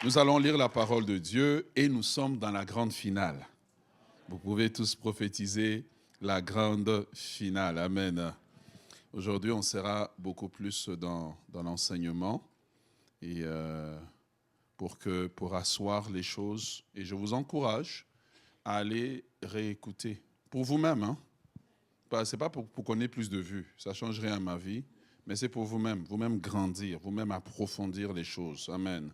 Nous allons lire la parole de Dieu et nous sommes dans la grande finale. Vous pouvez tous prophétiser la grande finale. Amen. Aujourd'hui, on sera beaucoup plus dans l'enseignement et pour asseoir les choses. Et je vous encourage à aller réécouter pour vous-même. Ce n'est pas pour qu'on ait plus de vues, ça ne change rien à ma vie, mais c'est pour vous-même grandir, vous-même approfondir les choses. Amen.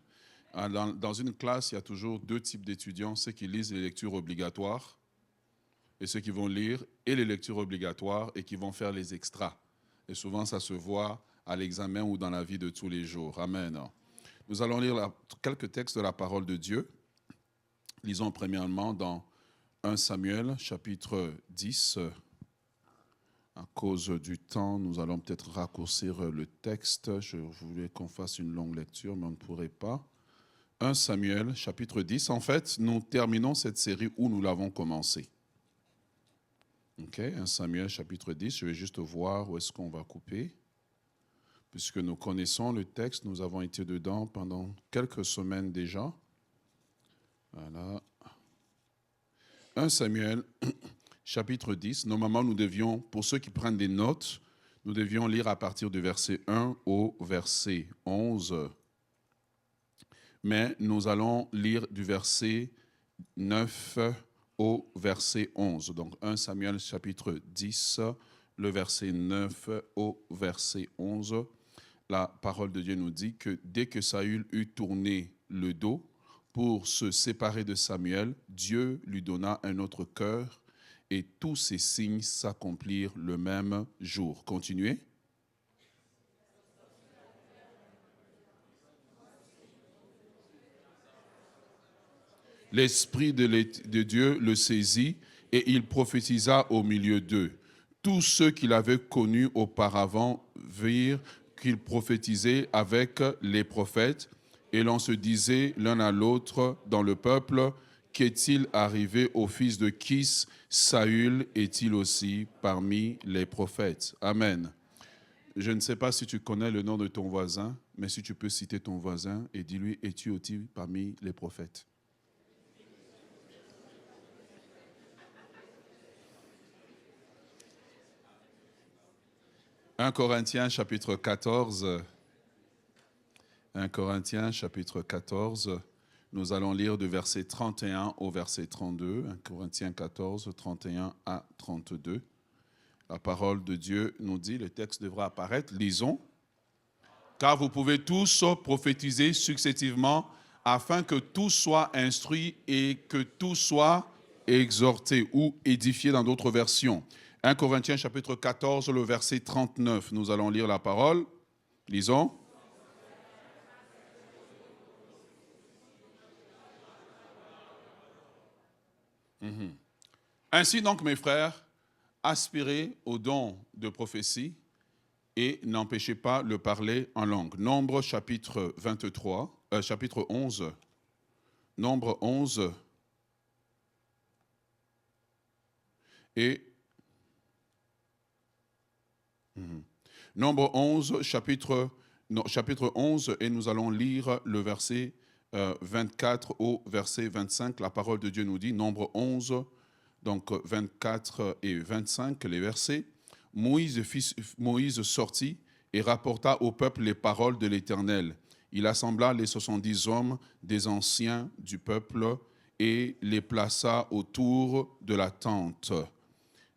Dans une classe, il y a toujours deux types d'étudiants, ceux qui lisent les lectures obligatoires et ceux qui vont lire et les lectures obligatoires et qui vont faire les extras. Et souvent, ça se voit à l'examen ou dans la vie de tous les jours. Amen. Nous allons lire quelques textes de la parole de Dieu. Lisons premièrement dans 1 Samuel, chapitre 10. À cause du temps, nous allons peut-être raccourcir le texte. Je voulais qu'on fasse une longue lecture, mais on ne pourrait pas. 1 Samuel, chapitre 10. En fait, nous terminons cette série où nous l'avons commencé. Ok, 1 Samuel, chapitre 10. Je vais juste voir où est-ce qu'on va couper. Puisque nous connaissons le texte, nous avons été dedans pendant quelques semaines déjà. Voilà. 1 Samuel, chapitre 10. Normalement, nous devions, pour ceux qui prennent des notes, nous devions lire à partir du verset 1 au verset 11. Mais nous allons lire du verset 9 au verset 11. Donc 1 Samuel chapitre 10, le verset 9 au verset 11. La parole de Dieu nous dit que dès que Saül eut tourné le dos pour se séparer de Samuel, Dieu lui donna un autre cœur et tous ces signes s'accomplirent le même jour. Continuez. L'Esprit de Dieu le saisit et il prophétisa au milieu d'eux. Tous ceux qu'il avait connus auparavant virent qu'il prophétisait avec les prophètes et l'on se disait l'un à l'autre dans le peuple, qu'est-il arrivé au fils de Kis? Saül est-il aussi parmi les prophètes? Amen. Je ne sais pas si tu connais le nom de ton voisin, mais si tu peux citer ton voisin et dis-lui, es-tu aussi parmi les prophètes? 1 Corinthiens chapitre 14. 1 Corinthiens chapitre 14. Nous allons lire du verset 31 au verset 32. 1 Corinthiens 14, 31 à 32. La parole de Dieu nous dit, le texte devra apparaître, lisons. Car vous pouvez tous prophétiser successivement afin que tout soit instruit et que tout soit exhorté ou édifié dans d'autres versions. 1 Corinthiens chapitre 14, le verset 39. Nous allons lire la parole. Lisons. Ainsi donc, mes frères, aspirez au don de prophétie et n'empêchez pas le parler en langue. Nombre chapitre 23, chapitre 11. Nombre 11. Et Nombre 11, chapitre 11, et nous allons lire le verset 24 au verset 25. La parole de Dieu nous dit, Nombre 11, donc 24 et 25, les versets. Moïse sortit et rapporta au peuple les paroles de l'Éternel. Il assembla les 70 hommes des anciens du peuple et les plaça autour de la tente.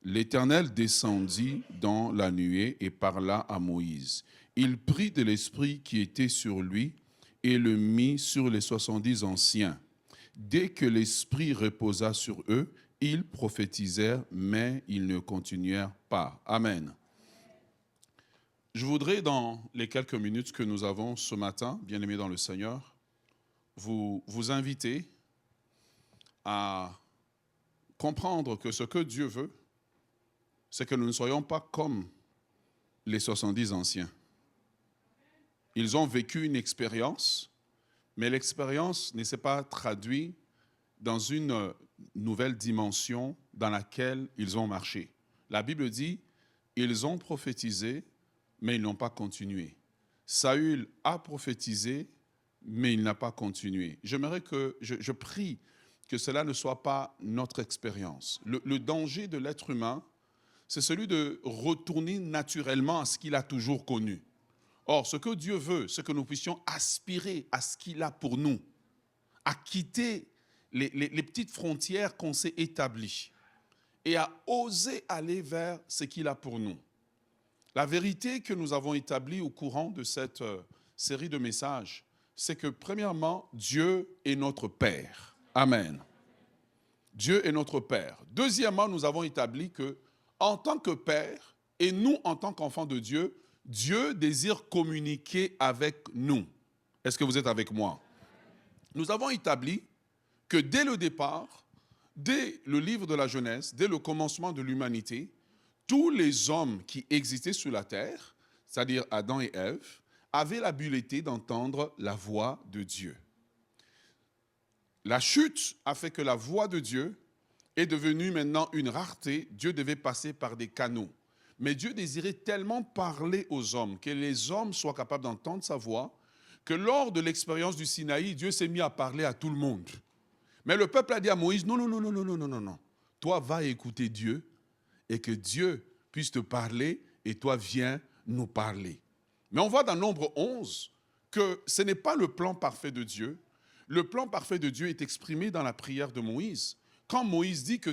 L'Éternel descendit dans la nuée et parla à Moïse. Il prit de l'esprit qui était sur lui et le mit sur les 70 anciens. Dès que l'esprit reposa sur eux, ils prophétisèrent, mais ils ne continuèrent pas. Amen. Je voudrais, dans les quelques minutes que nous avons ce matin, bien-aimés dans le Seigneur, vous inviter à comprendre que ce que Dieu veut, c'est que nous ne soyons pas comme les 70 anciens. Ils ont vécu une expérience, mais l'expérience ne s'est pas traduite dans une nouvelle dimension dans laquelle ils ont marché. La Bible dit, ils ont prophétisé, mais ils n'ont pas continué. Saül a prophétisé, mais il n'a pas continué. J'aimerais que, je prie que cela ne soit pas notre expérience. Le danger de l'être humain, c'est celui de retourner naturellement à ce qu'il a toujours connu. Or, ce que Dieu veut, c'est que nous puissions aspirer à ce qu'il a pour nous, à quitter les petites frontières qu'on s'est établies et à oser aller vers ce qu'il a pour nous. La vérité que nous avons établie au courant de cette série de messages, c'est que premièrement, Dieu est notre Père. Amen. Dieu est notre Père. Deuxièmement, nous avons établi que, en tant que Père, et nous en tant qu'enfants de Dieu, Dieu désire communiquer avec nous. Est-ce que vous êtes avec moi? Nous avons établi que dès le départ, dès le livre de la Genèse, dès le commencement de l'humanité, tous les hommes qui existaient sur la terre, c'est-à-dire Adam et Ève, avaient l'habileté d'entendre la voix de Dieu. La chute a fait que la voix de Dieu est devenue maintenant une rareté. Dieu devait passer par des canaux. Mais Dieu désirait tellement parler aux hommes, que les hommes soient capables d'entendre sa voix, que lors de l'expérience du Sinaï, Dieu s'est mis à parler à tout le monde. Mais le peuple a dit à Moïse, non, non, non, non, non, non, non, non, non. Toi, va écouter Dieu et que Dieu puisse te parler et toi, viens nous parler. Mais on voit dans Nombre 11 que ce n'est pas le plan parfait de Dieu. Le plan parfait de Dieu est exprimé dans la prière de Moïse. Quand Moïse dit que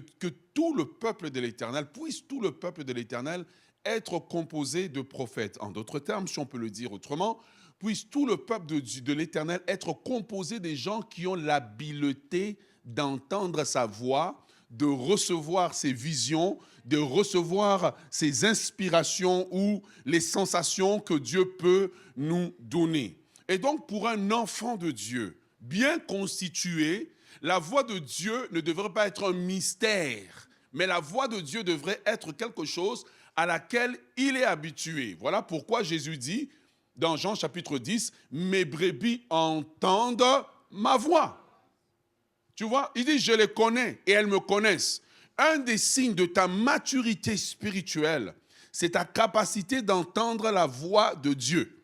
tout le peuple de l'Éternel, puisse tout le peuple de l'Éternel être composé de prophètes. En d'autres termes, si on peut le dire autrement, puisse tout le peuple de l'Éternel être composé des gens qui ont l'habileté d'entendre sa voix, de recevoir ses visions, de recevoir ses inspirations ou les sensations que Dieu peut nous donner. Et donc, pour un enfant de Dieu bien constitué, la voix de Dieu ne devrait pas être un mystère, mais la voix de Dieu devrait être quelque chose à laquelle il est habitué. Voilà pourquoi Jésus dit, dans Jean chapitre 10, « Mes brebis entendent ma voix ». Tu vois, il dit, je les connais et elles me connaissent. Un des signes de ta maturité spirituelle, c'est ta capacité d'entendre la voix de Dieu.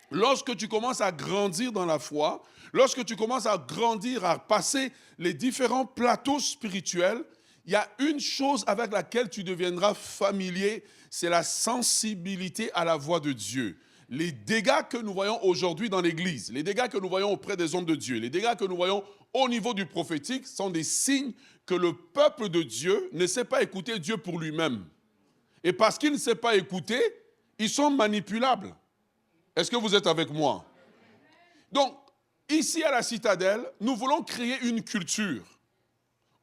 Lorsque tu commences à grandir dans la foi, lorsque tu commences à grandir, à passer les différents plateaux spirituels, il y a une chose avec laquelle tu deviendras familier, c'est la sensibilité à la voix de Dieu. Les dégâts que nous voyons aujourd'hui dans l'Église, les dégâts que nous voyons auprès des hommes de Dieu, les dégâts que nous voyons au niveau du prophétique sont des signes que le peuple de Dieu ne sait pas écouter Dieu pour lui-même. Et parce qu'il ne sait pas écouter, ils sont manipulables. Est-ce que vous êtes avec moi? Donc, ici à la Citadelle, nous voulons créer une culture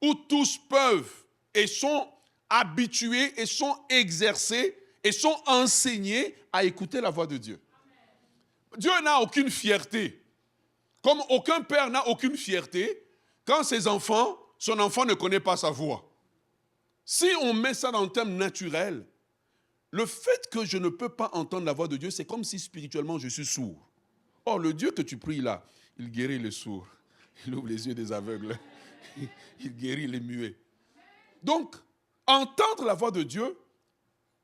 où tous peuvent et sont habitués et sont exercés et sont enseignés à écouter la voix de Dieu. Dieu n'a aucune fierté. Comme aucun père n'a aucune fierté quand son enfant ne connaît pas sa voix. Si on met ça dans le terme naturel, le fait que je ne peux pas entendre la voix de Dieu, c'est comme si spirituellement je suis sourd. Or, le Dieu que tu pries là, il guérit les sourds, il ouvre les yeux des aveugles, il guérit les muets. Donc, entendre la voix de Dieu,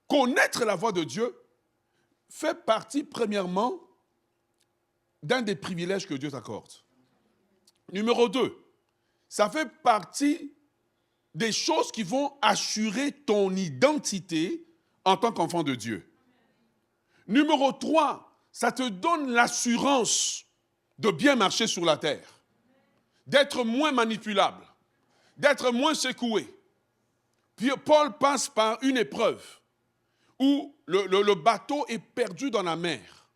connaître la voix de Dieu, fait partie premièrement d'un des privilèges que Dieu t'accorde. Numéro 2, ça fait partie des choses qui vont assurer ton identité en tant qu'enfant de Dieu. Numéro 3, ça te donne l'assurance de bien marcher sur la terre, d'être moins manipulable, d'être moins secoué. Puis Paul passe par une épreuve où le bateau est perdu dans la mer.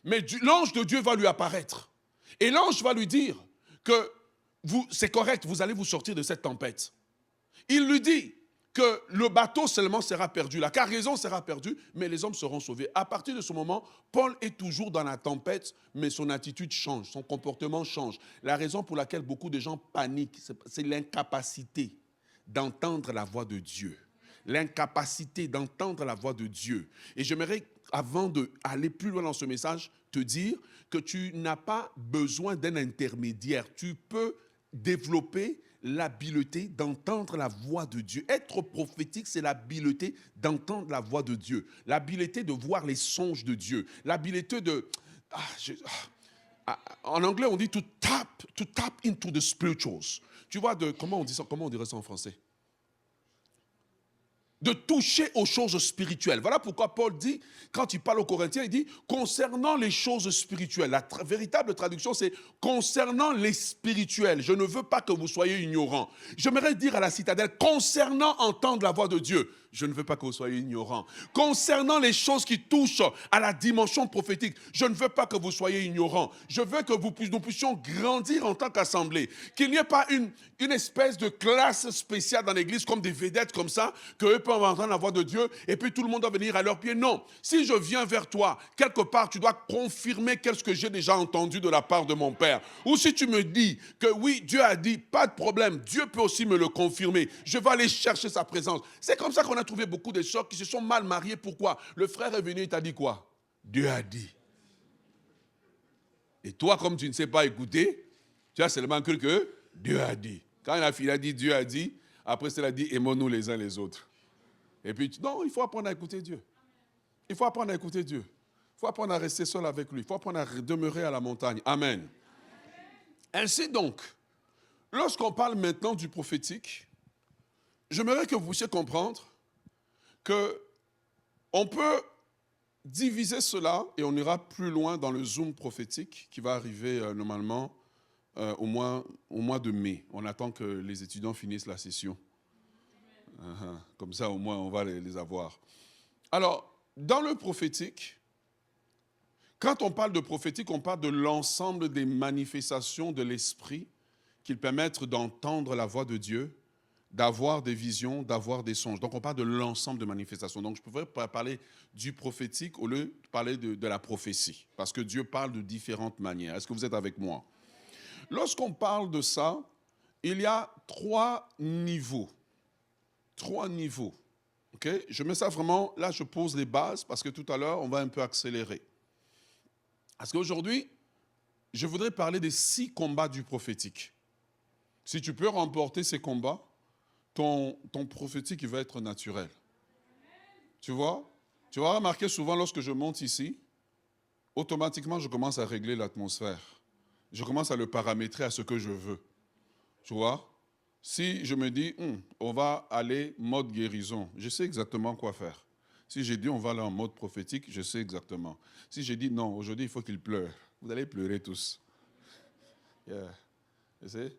Mais l'ange de Dieu va lui apparaître. Et l'ange va lui dire que c'est correct, vous allez vous sortir de cette tempête. Il lui dit que le bateau seulement sera perdu, la cargaison sera perdue, mais les hommes seront sauvés. À partir de ce moment, Paul est toujours dans la tempête, mais son attitude change, son comportement change. La raison pour laquelle beaucoup de gens paniquent, c'est l'incapacité d'entendre la voix de Dieu. L'incapacité d'entendre la voix de Dieu. Et j'aimerais, avant d'aller plus loin dans ce message, te dire que tu n'as pas besoin d'un intermédiaire. Tu peux développer l'habileté d'entendre la voix de Dieu. Être prophétique, c'est l'habileté d'entendre la voix de Dieu. L'habileté de voir les songes de Dieu. L'habileté de... En anglais, on dit to tap into the spirituals. Tu vois, comment on dit ça, comment on dirait ça en français? De toucher aux choses spirituelles. Voilà pourquoi Paul dit, quand il parle aux Corinthiens, il dit concernant les choses spirituelles. La véritable traduction, c'est concernant les spirituels. Je ne veux pas que vous soyez ignorants. J'aimerais dire à la citadelle, concernant entendre la voix de Dieu, je ne veux pas que vous soyez ignorants. Concernant les choses qui touchent à la dimension prophétique, je ne veux pas que vous soyez ignorants. Je veux que nous puissions grandir en tant qu'assemblée. Qu'il n'y ait pas une espèce de classe spéciale dans l'église, comme des vedettes comme ça, qu'eux peuvent entendre la voix de Dieu et puis tout le monde doit venir à leurs pieds. Non. Si je viens vers toi, quelque part, tu dois confirmer qu'est-ce que j'ai déjà entendu de la part de mon Père. Ou si tu me dis que oui, Dieu a dit, pas de problème, Dieu peut aussi me le confirmer. Je vais aller chercher sa présence. C'est comme ça qu'on a trouvé beaucoup de sœurs qui se sont mal mariées. Pourquoi? Le frère est venu et t'a dit quoi? Dieu a dit. Et toi, comme tu ne sais pas écouter, tu as seulement cru que Dieu a dit. Quand la fille a dit Dieu a dit, après cela dit aimons-nous les uns les autres. Et puis, non, il faut apprendre à écouter Dieu. Il faut apprendre à écouter Dieu. Il faut apprendre à rester seul avec lui. Il faut apprendre à demeurer à la montagne. Amen. Ainsi donc, lorsqu'on parle maintenant du prophétique, j'aimerais que vous puissiez comprendre qu'on peut diviser cela et on ira plus loin dans le zoom prophétique qui va arriver normalement au mois de mai. On attend que les étudiants finissent la session. Comme ça, au moins, on va les avoir. Alors, dans le prophétique, quand on parle de prophétique, on parle de l'ensemble des manifestations de l'esprit qui permettent d'entendre la voix de Dieu, d'avoir des visions, d'avoir des songes. Donc, on parle de l'ensemble de manifestations. Donc, je pourrais parler du prophétique au lieu de parler de la prophétie, parce que Dieu parle de différentes manières. Est-ce que vous êtes avec moi? Lorsqu'on parle de ça, il y a 3 niveaux. 3 niveaux. Okay? Je mets ça vraiment, là, je pose les bases, parce que tout à l'heure, on va un peu accélérer. Parce qu'aujourd'hui, je voudrais parler des 6 combats du prophétique. Si tu peux remporter ces combats, ton prophétique il va être naturel. Tu vois? Tu vas remarquer souvent lorsque je monte ici, automatiquement je commence à régler l'atmosphère. Je commence à le paramétrer à ce que je veux. Tu vois? Si je me dis, on va aller mode guérison, je sais exactement quoi faire. Si j'ai dit on va aller en mode prophétique, je sais exactement. Si j'ai dit non, aujourd'hui il faut qu'il pleure, vous allez pleurer tous. Yeah. You see?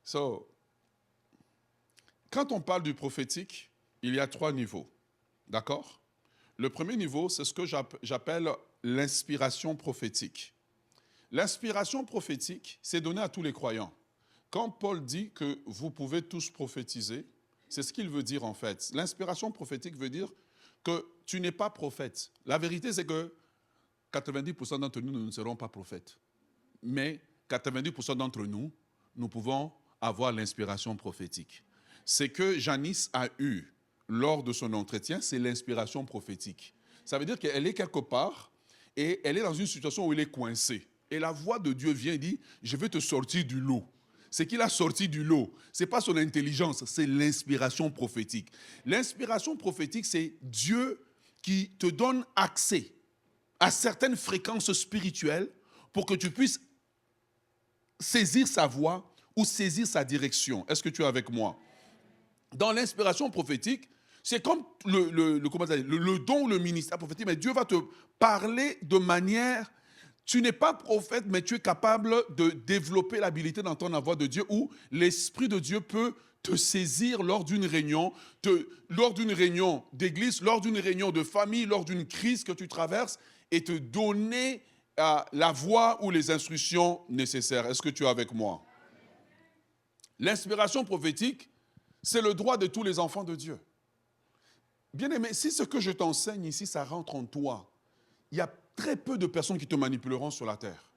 So, quand on parle du prophétique, il y a 3 niveaux. D'accord? Le premier niveau, c'est ce que j'appelle l'inspiration prophétique. L'inspiration prophétique, c'est donné à tous les croyants. Quand Paul dit que vous pouvez tous prophétiser, c'est ce qu'il veut dire en fait. L'inspiration prophétique veut dire que tu n'es pas prophète. La vérité, c'est que 90% d'entre nous ne seront pas prophètes. Mais 90% d'entre nous, nous pouvons avoir l'inspiration prophétique. Ce que Janice a eu lors de son entretien, c'est l'inspiration prophétique. Ça veut dire qu'elle est quelque part et elle est dans une situation où elle est coincée. Et la voix de Dieu vient et dit, je vais te sortir du lot. C'est qu'il a sorti du lot. Ce n'est pas son intelligence, c'est l'inspiration prophétique. L'inspiration prophétique, c'est Dieu qui te donne accès à certaines fréquences spirituelles pour que tu puisses saisir sa voix ou saisir sa direction. Est-ce que tu es avec moi? Dans l'inspiration prophétique, c'est comme le don, le ministère prophétique, mais Dieu va te parler de manière... Tu n'es pas prophète, mais tu es capable de développer l'habilité d'entendre la voix de Dieu où l'Esprit de Dieu peut te saisir lors d'une réunion d'église, lors d'une réunion de famille, lors d'une crise que tu traverses et te donner la voix ou les instructions nécessaires. Est-ce que tu es avec moi? L'inspiration prophétique, c'est le droit de tous les enfants de Dieu. Bien-aimé, si ce que je t'enseigne ici, ça rentre en toi, il y a très peu de personnes qui te manipuleront sur la terre.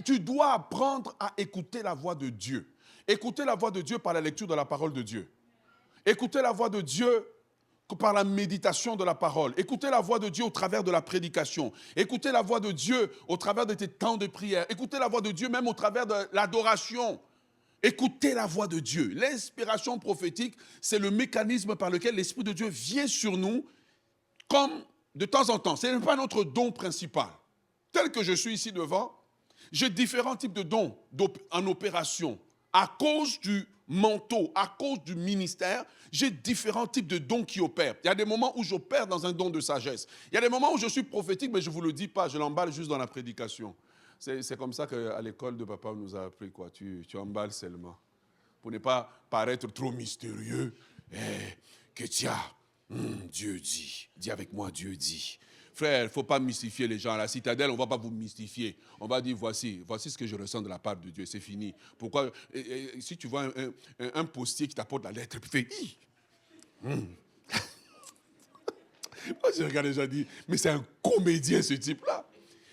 Tu dois apprendre à écouter la voix de Dieu. Écouter la voix de Dieu par la lecture de la parole de Dieu. Écouter la voix de Dieu par la méditation de la parole. Écouter la voix de Dieu au travers de la prédication. Écouter la voix de Dieu au travers de tes temps de prière. Écouter la voix de Dieu même au travers de l'adoration. Écoutez la voix de Dieu. L'inspiration prophétique, c'est le mécanisme par lequel l'Esprit de Dieu vient sur nous comme de temps en temps. Ce n'est pas notre don principal. tel que je suis ici devant, j'ai différents types de dons en opération. À cause du manteau, à cause du ministère, j'ai différents types de dons qui opèrent. Il y a des moments où j'opère dans un don de sagesse. Il y a des moments où je suis prophétique, mais je ne vous le dis pas, je l'emballe juste dans la prédication. C'est comme ça qu'à l'école de papa, on nous a appris, quoi. Tu emballes seulement. Pour ne pas paraître trop mystérieux. Que tiens, Dieu dit. Dis avec moi, Dieu dit. Frère, il ne faut pas mystifier les gens. À la citadelle, on ne va pas vous mystifier. On va dire, voici ce que je ressens de la part de Dieu. C'est fini. Pourquoi si tu vois un postier qui t'apporte la lettre, puis fait, Moi, je regarde les gens et dis, mais c'est un comédien, ce type-là.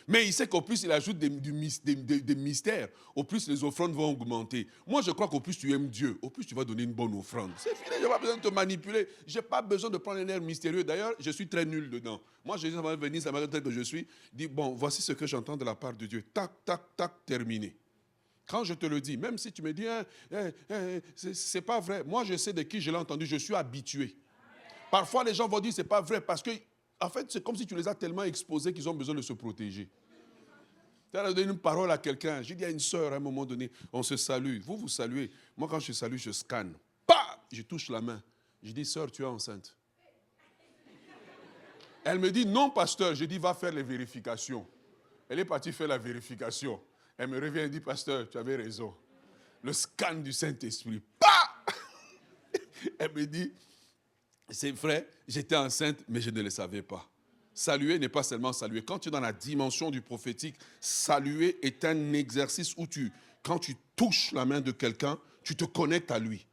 Mais il sait qu'au plus il ajoute des mystères, au plus les offrandes vont augmenter. Moi, je crois qu'au plus tu aimes Dieu, au plus tu vas donner une bonne offrande. C'est fini, je n'ai pas besoin de te manipuler. Je n'ai pas besoin de prendre un air mystérieux. D'ailleurs, je suis très nul dedans. Moi, Jésus va venir, ça m'a tel que je suis, dit, bon, voici ce que j'entends de la part de Dieu. Tac, tac, tac, terminé. Quand je te le dis, même si tu me dis, c'est pas vrai. Moi, je sais de qui je l'ai entendu, je suis habitué. Parfois, les gens vont dire, c'est pas vrai, parce que en fait, c'est comme si tu les as tellement exposés qu'ils ont besoin de se protéger. Tu as donné une parole à quelqu'un. J'ai dit à une sœur, à un moment donné, on se salue. Vous saluez. Moi, quand je salue, je scanne. Bah! Je touche la main. Je dis, sœur, tu es enceinte. Elle me dit, non, pasteur. Je dis, va faire les vérifications. Elle est partie faire la vérification. Elle me revient et dit, pasteur, tu avais raison. Le scan du Saint-Esprit. Bah! Elle me dit, c'est vrai, j'étais enceinte, mais je ne le savais pas. Saluer n'est pas seulement saluer. Quand tu es dans la dimension du prophétique, saluer est un exercice où quand tu touches la main de quelqu'un, tu te connectes à lui.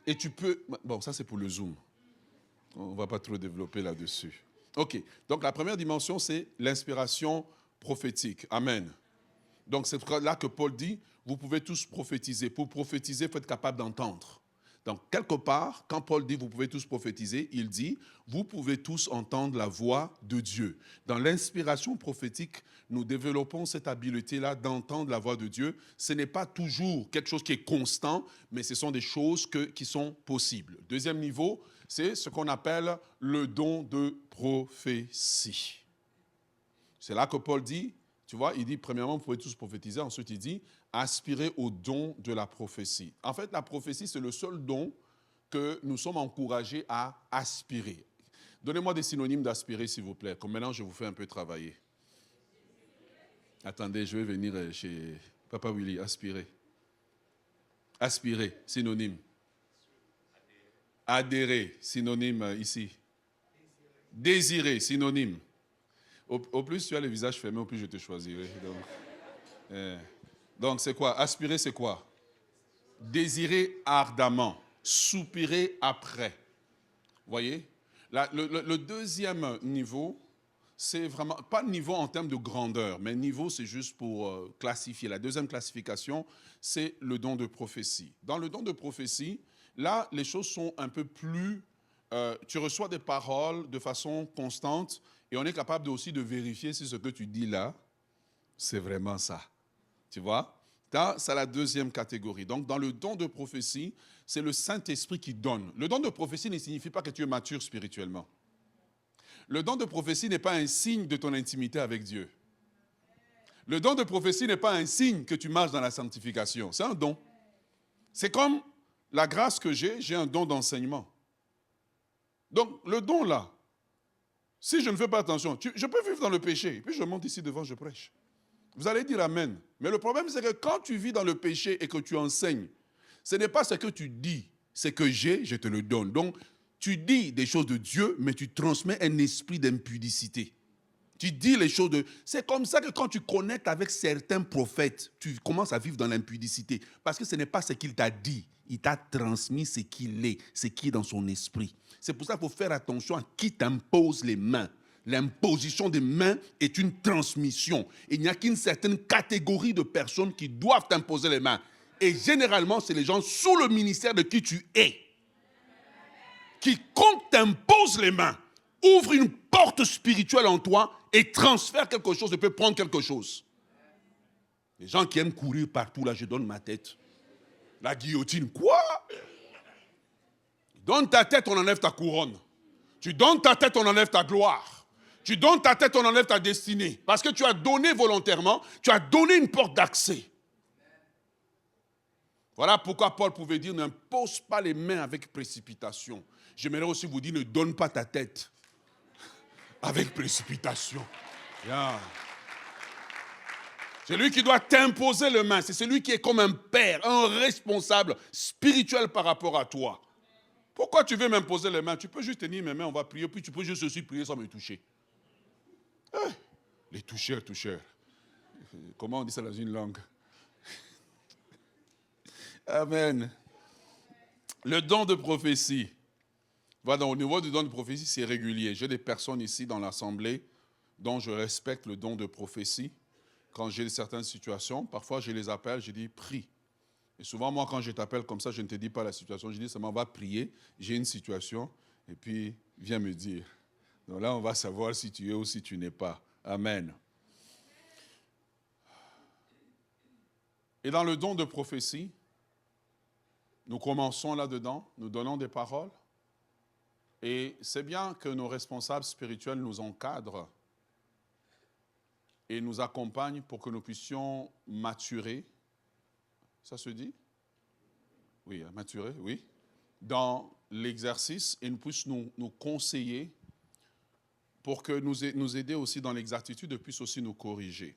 Et tu peux... Bon, ça c'est pour le Zoom. On ne va pas trop développer là-dessus. OK. Donc la première dimension, c'est l'inspiration prophétique. Amen. Donc c'est là que Paul dit, vous pouvez tous prophétiser. Pour prophétiser, il faut être capable d'entendre. Donc, quelque part, quand Paul dit « vous pouvez tous prophétiser », il dit « vous pouvez tous entendre la voix de Dieu ». Dans l'inspiration prophétique, nous développons cette habileté-là d'entendre la voix de Dieu. Ce n'est pas toujours quelque chose qui est constant, mais ce sont des choses qui sont possibles. Deuxième niveau, c'est ce qu'on appelle le don de prophétie. C'est là que Paul dit, tu vois, il dit premièrement, vous pouvez tous prophétiser. Ensuite, il dit aspirer au don de la prophétie. En fait, la prophétie, c'est le seul don que nous sommes encouragés à aspirer. Donnez-moi des synonymes d'aspirer, s'il vous plaît. Comme maintenant, je vous fais un peu travailler. Attendez, je vais venir chez Papa Willy. Aspirer. Aspirer, synonyme. Adhérer, synonyme ici. Désirer, synonyme. Au plus tu as le visage fermé, au plus je te choisirai. Donc c'est quoi? Aspirer, c'est quoi? Désirer ardemment, soupirer après. Vous voyez? Le deuxième niveau, c'est vraiment, pas niveau en termes de grandeur, mais niveau c'est juste pour classifier. La deuxième classification, c'est le don de prophétie. Dans le don de prophétie, là, les choses sont un peu plus... tu reçois des paroles de façon constante et on est capable aussi de vérifier si ce que tu dis là, c'est vraiment ça. Tu vois? C'est la deuxième catégorie. Donc, dans le don de prophétie, c'est le Saint-Esprit qui donne. Le don de prophétie ne signifie pas que tu es mature spirituellement. Le don de prophétie n'est pas un signe de ton intimité avec Dieu. Le don de prophétie n'est pas un signe que tu marches dans la sanctification. C'est un don. C'est comme la grâce que j'ai un don d'enseignement. Donc, le don là, si je ne fais pas attention, je peux vivre dans le péché, puis je monte ici devant, je prêche. Vous allez dire Amen. Mais le problème, c'est que quand tu vis dans le péché et que tu enseignes, ce n'est pas ce que tu dis, c'est que je te le donne. Donc, tu dis des choses de Dieu, mais tu transmets un esprit d'impudicité. Tu dis les choses de... C'est comme ça que quand tu connectes avec certains prophètes, tu commences à vivre dans l'impudicité. Parce que ce n'est pas ce qu'il t'a dit. Il t'a transmis ce qu'il est, ce qui est dans son esprit. C'est pour ça qu'il faut faire attention à qui t'impose les mains. L'imposition des mains est une transmission. Il n'y a qu'une certaine catégorie de personnes qui doivent t'imposer les mains. Et généralement, c'est les gens sous le ministère de qui tu es. Quiconque t'impose les mains, ouvre une porte spirituelle en toi et transfère quelque chose et peut prendre quelque chose. Les gens qui aiment courir partout, là, je donne ma tête. La guillotine, quoi? Donne ta tête, on enlève ta couronne. Tu donnes ta tête, on enlève ta gloire. Tu donnes ta tête, on enlève ta destinée. Parce que tu as donné volontairement, tu as donné une porte d'accès. Voilà pourquoi Paul pouvait dire, n'impose pas les mains avec précipitation. J'aimerais aussi vous dire, ne donne pas ta tête avec précipitation. Yeah. C'est lui qui doit t'imposer les mains. C'est celui qui est comme un père, un responsable spirituel par rapport à toi. Pourquoi tu veux m'imposer les mains? Tu peux juste tenir mes mains, on va prier, puis tu peux juste aussi prier sans me toucher. Les toucheurs. Comment on dit ça dans une langue? Amen. Le don de prophétie. Voilà, au niveau du don de prophétie, c'est régulier. J'ai des personnes ici dans l'assemblée dont je respecte le don de prophétie. Quand j'ai certaines situations, parfois je les appelle, je dis prie. Et souvent, moi, quand je t'appelle comme ça, je ne te dis pas la situation. Je dis seulement, va prier, j'ai une situation, et puis viens me dire. Donc là, on va savoir si tu es ou si tu n'es pas. Amen. Et dans le don de prophétie, nous commençons là-dedans, nous donnons des paroles. Et c'est bien que nos responsables spirituels nous encadrent et nous accompagnent pour que nous puissions maturer. Ça se dit? Oui, maturer, oui. Dans l'exercice et nous puissent nous conseiller pour que nous aider aussi dans l'exactitude et puissent aussi nous corriger.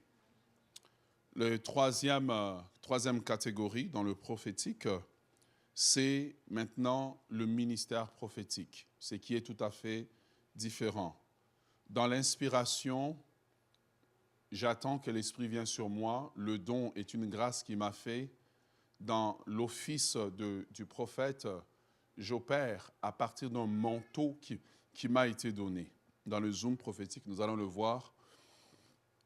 La troisième catégorie dans le prophétique, c'est maintenant le ministère prophétique, ce qui est tout à fait différent. Dans l'inspiration, j'attends que l'Esprit vienne sur moi. Le don est une grâce qui m'a fait. Dans l'office du prophète, j'opère à partir d'un manteau qui m'a été donné. Dans le Zoom prophétique, nous allons le voir,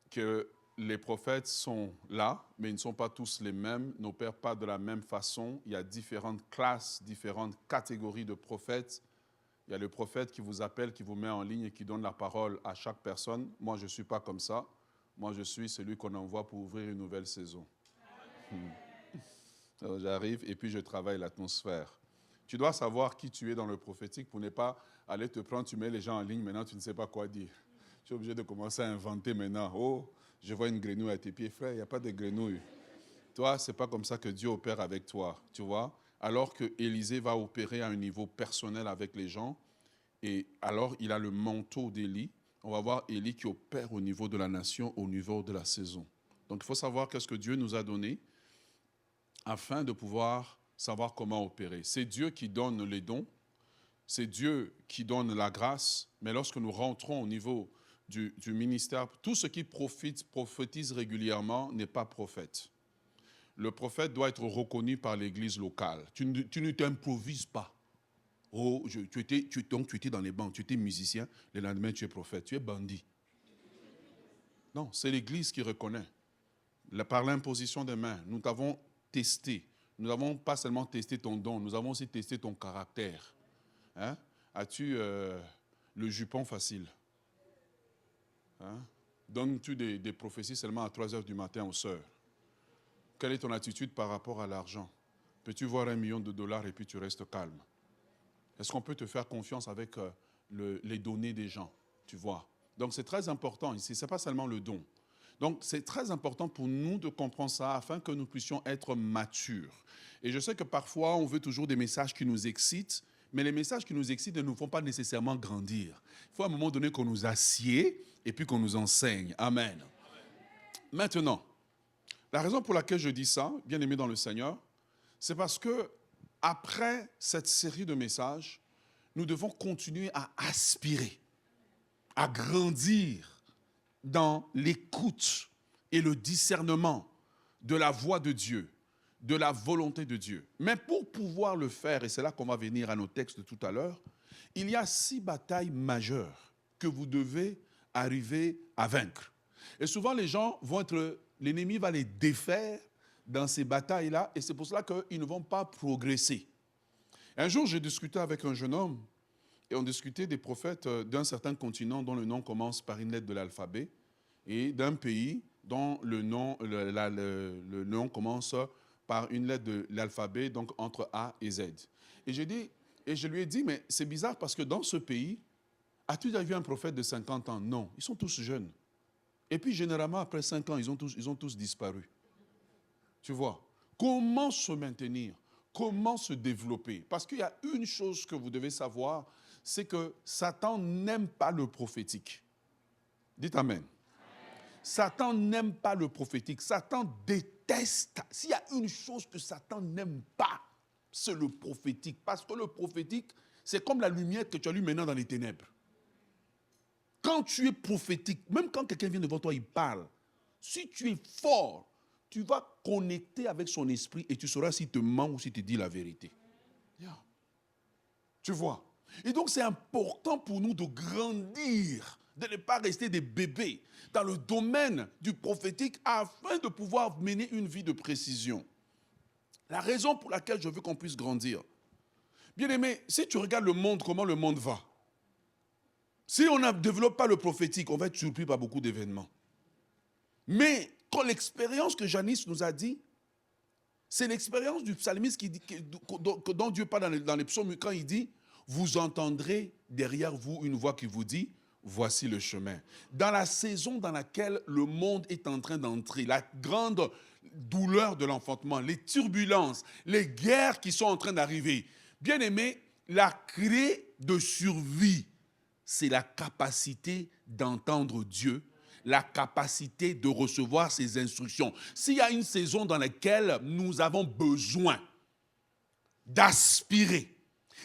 que les prophètes sont là, mais ils ne sont pas tous les mêmes, n'opèrent pas de la même façon. Il y a différentes classes, différentes catégories de prophètes. Il y a le prophète qui vous appelle, qui vous met en ligne et qui donne la parole à chaque personne. Moi, je ne suis pas comme ça. Moi, je suis celui qu'on envoie pour ouvrir une nouvelle saison. Alors, j'arrive et puis je travaille l'atmosphère. Tu dois savoir qui tu es dans le prophétique pour ne pas aller te prendre, tu mets les gens en ligne, maintenant tu ne sais pas quoi dire. Tu es obligé de commencer à inventer maintenant. Oh, je vois une grenouille à tes pieds. Frère, il n'y a pas de grenouille. Toi, ce n'est pas comme ça que Dieu opère avec toi, tu vois. Alors que Élisée va opérer à un niveau personnel avec les gens, et alors il a le manteau d'Élie. On va voir Élie qui opère au niveau de la nation, au niveau de la saison. Donc il faut savoir qu'est-ce que Dieu nous a donné afin de pouvoir savoir comment opérer. C'est Dieu qui donne les dons, c'est Dieu qui donne la grâce, mais lorsque nous rentrons au niveau du ministère, tout ce qui prophétise régulièrement n'est pas prophète. Le prophète doit être reconnu par l'église locale. Tu ne t'improvises pas. Oh, tu étais dans les bancs, tu étais musicien, le lendemain tu es prophète, tu es bandit. Non, c'est l'église qui reconnaît. Par l'imposition des mains, nous t'avons testé. Nous n'avons pas seulement testé ton don, nous avons aussi testé ton caractère. Hein? As-tu le jupon facile? Hein? Donnes-tu des prophéties seulement à 3 heures du matin aux sœurs? Quelle est ton attitude par rapport à l'argent? Peux-tu voir $1 million et puis tu restes calme? Est-ce qu'on peut te faire confiance avec les données des gens? Tu vois? Donc c'est très important ici, ce n'est pas seulement le don. Donc c'est très important pour nous de comprendre ça afin que nous puissions être matures. Et je sais que parfois on veut toujours des messages qui nous excitent, mais les messages qui nous excitent ne nous font pas nécessairement grandir. Il faut à un moment donné qu'on nous assied et puis qu'on nous enseigne. Amen. Maintenant, la raison pour laquelle je dis ça, bien aimé dans le Seigneur, c'est parce que après cette série de messages, nous devons continuer à aspirer, à grandir dans l'écoute et le discernement de la voix de Dieu, de la volonté de Dieu. Mais pour pouvoir le faire, et c'est là qu'on va venir à nos textes de tout à l'heure, il y a 6 batailles majeures que vous devez arriver à vaincre. Et souvent, les gens vont être... L'ennemi va les défaire dans ces batailles-là, et c'est pour cela qu'ils ne vont pas progresser. Un jour, j'ai discuté avec un jeune homme, et on discutait des prophètes d'un certain continent dont le nom commence par une lettre de l'alphabet, et d'un pays dont le nom commence par une lettre de l'alphabet, donc entre A et Z. Et je lui ai dit, mais c'est bizarre parce que dans ce pays, As-tu déjà vu un prophète de 50 ans? Non, ils sont tous jeunes. Et puis généralement, après 5 ans, ils ont tous disparu. Tu vois, comment se maintenir? Comment se développer? Parce qu'il y a une chose que vous devez savoir, c'est que Satan n'aime pas le prophétique. Dites Amen. Satan n'aime pas le prophétique. Satan déteste. S'il y a une chose que Satan n'aime pas, c'est le prophétique. Parce que le prophétique, c'est comme la lumière que tu allumes maintenant dans les ténèbres. Quand tu es prophétique, même quand quelqu'un vient devant toi, il parle. Si tu es fort, tu vas connecter avec son esprit et tu sauras s'il te ment ou s'il te dit la vérité. Yeah. Tu vois? Et donc c'est important pour nous de grandir, de ne pas rester des bébés dans le domaine du prophétique afin de pouvoir mener une vie de précision. La raison pour laquelle je veux qu'on puisse grandir. Bien aimé, si tu regardes le monde, comment le monde va? Si on ne développe pas le prophétique, on va être surpris par beaucoup d'événements. Mais quand l'expérience que Janice nous a dit, c'est l'expérience du psalmiste dont Dieu parle dans les psaumes quand il dit « Vous entendrez derrière vous une voix qui vous dit « Voici le chemin ». Dans la saison dans laquelle le monde est en train d'entrer, la grande douleur de l'enfantement, les turbulences, les guerres qui sont en train d'arriver, bien aimé, la clé de survie, c'est la capacité d'entendre Dieu, la capacité de recevoir ses instructions. S'il y a une saison dans laquelle nous avons besoin d'aspirer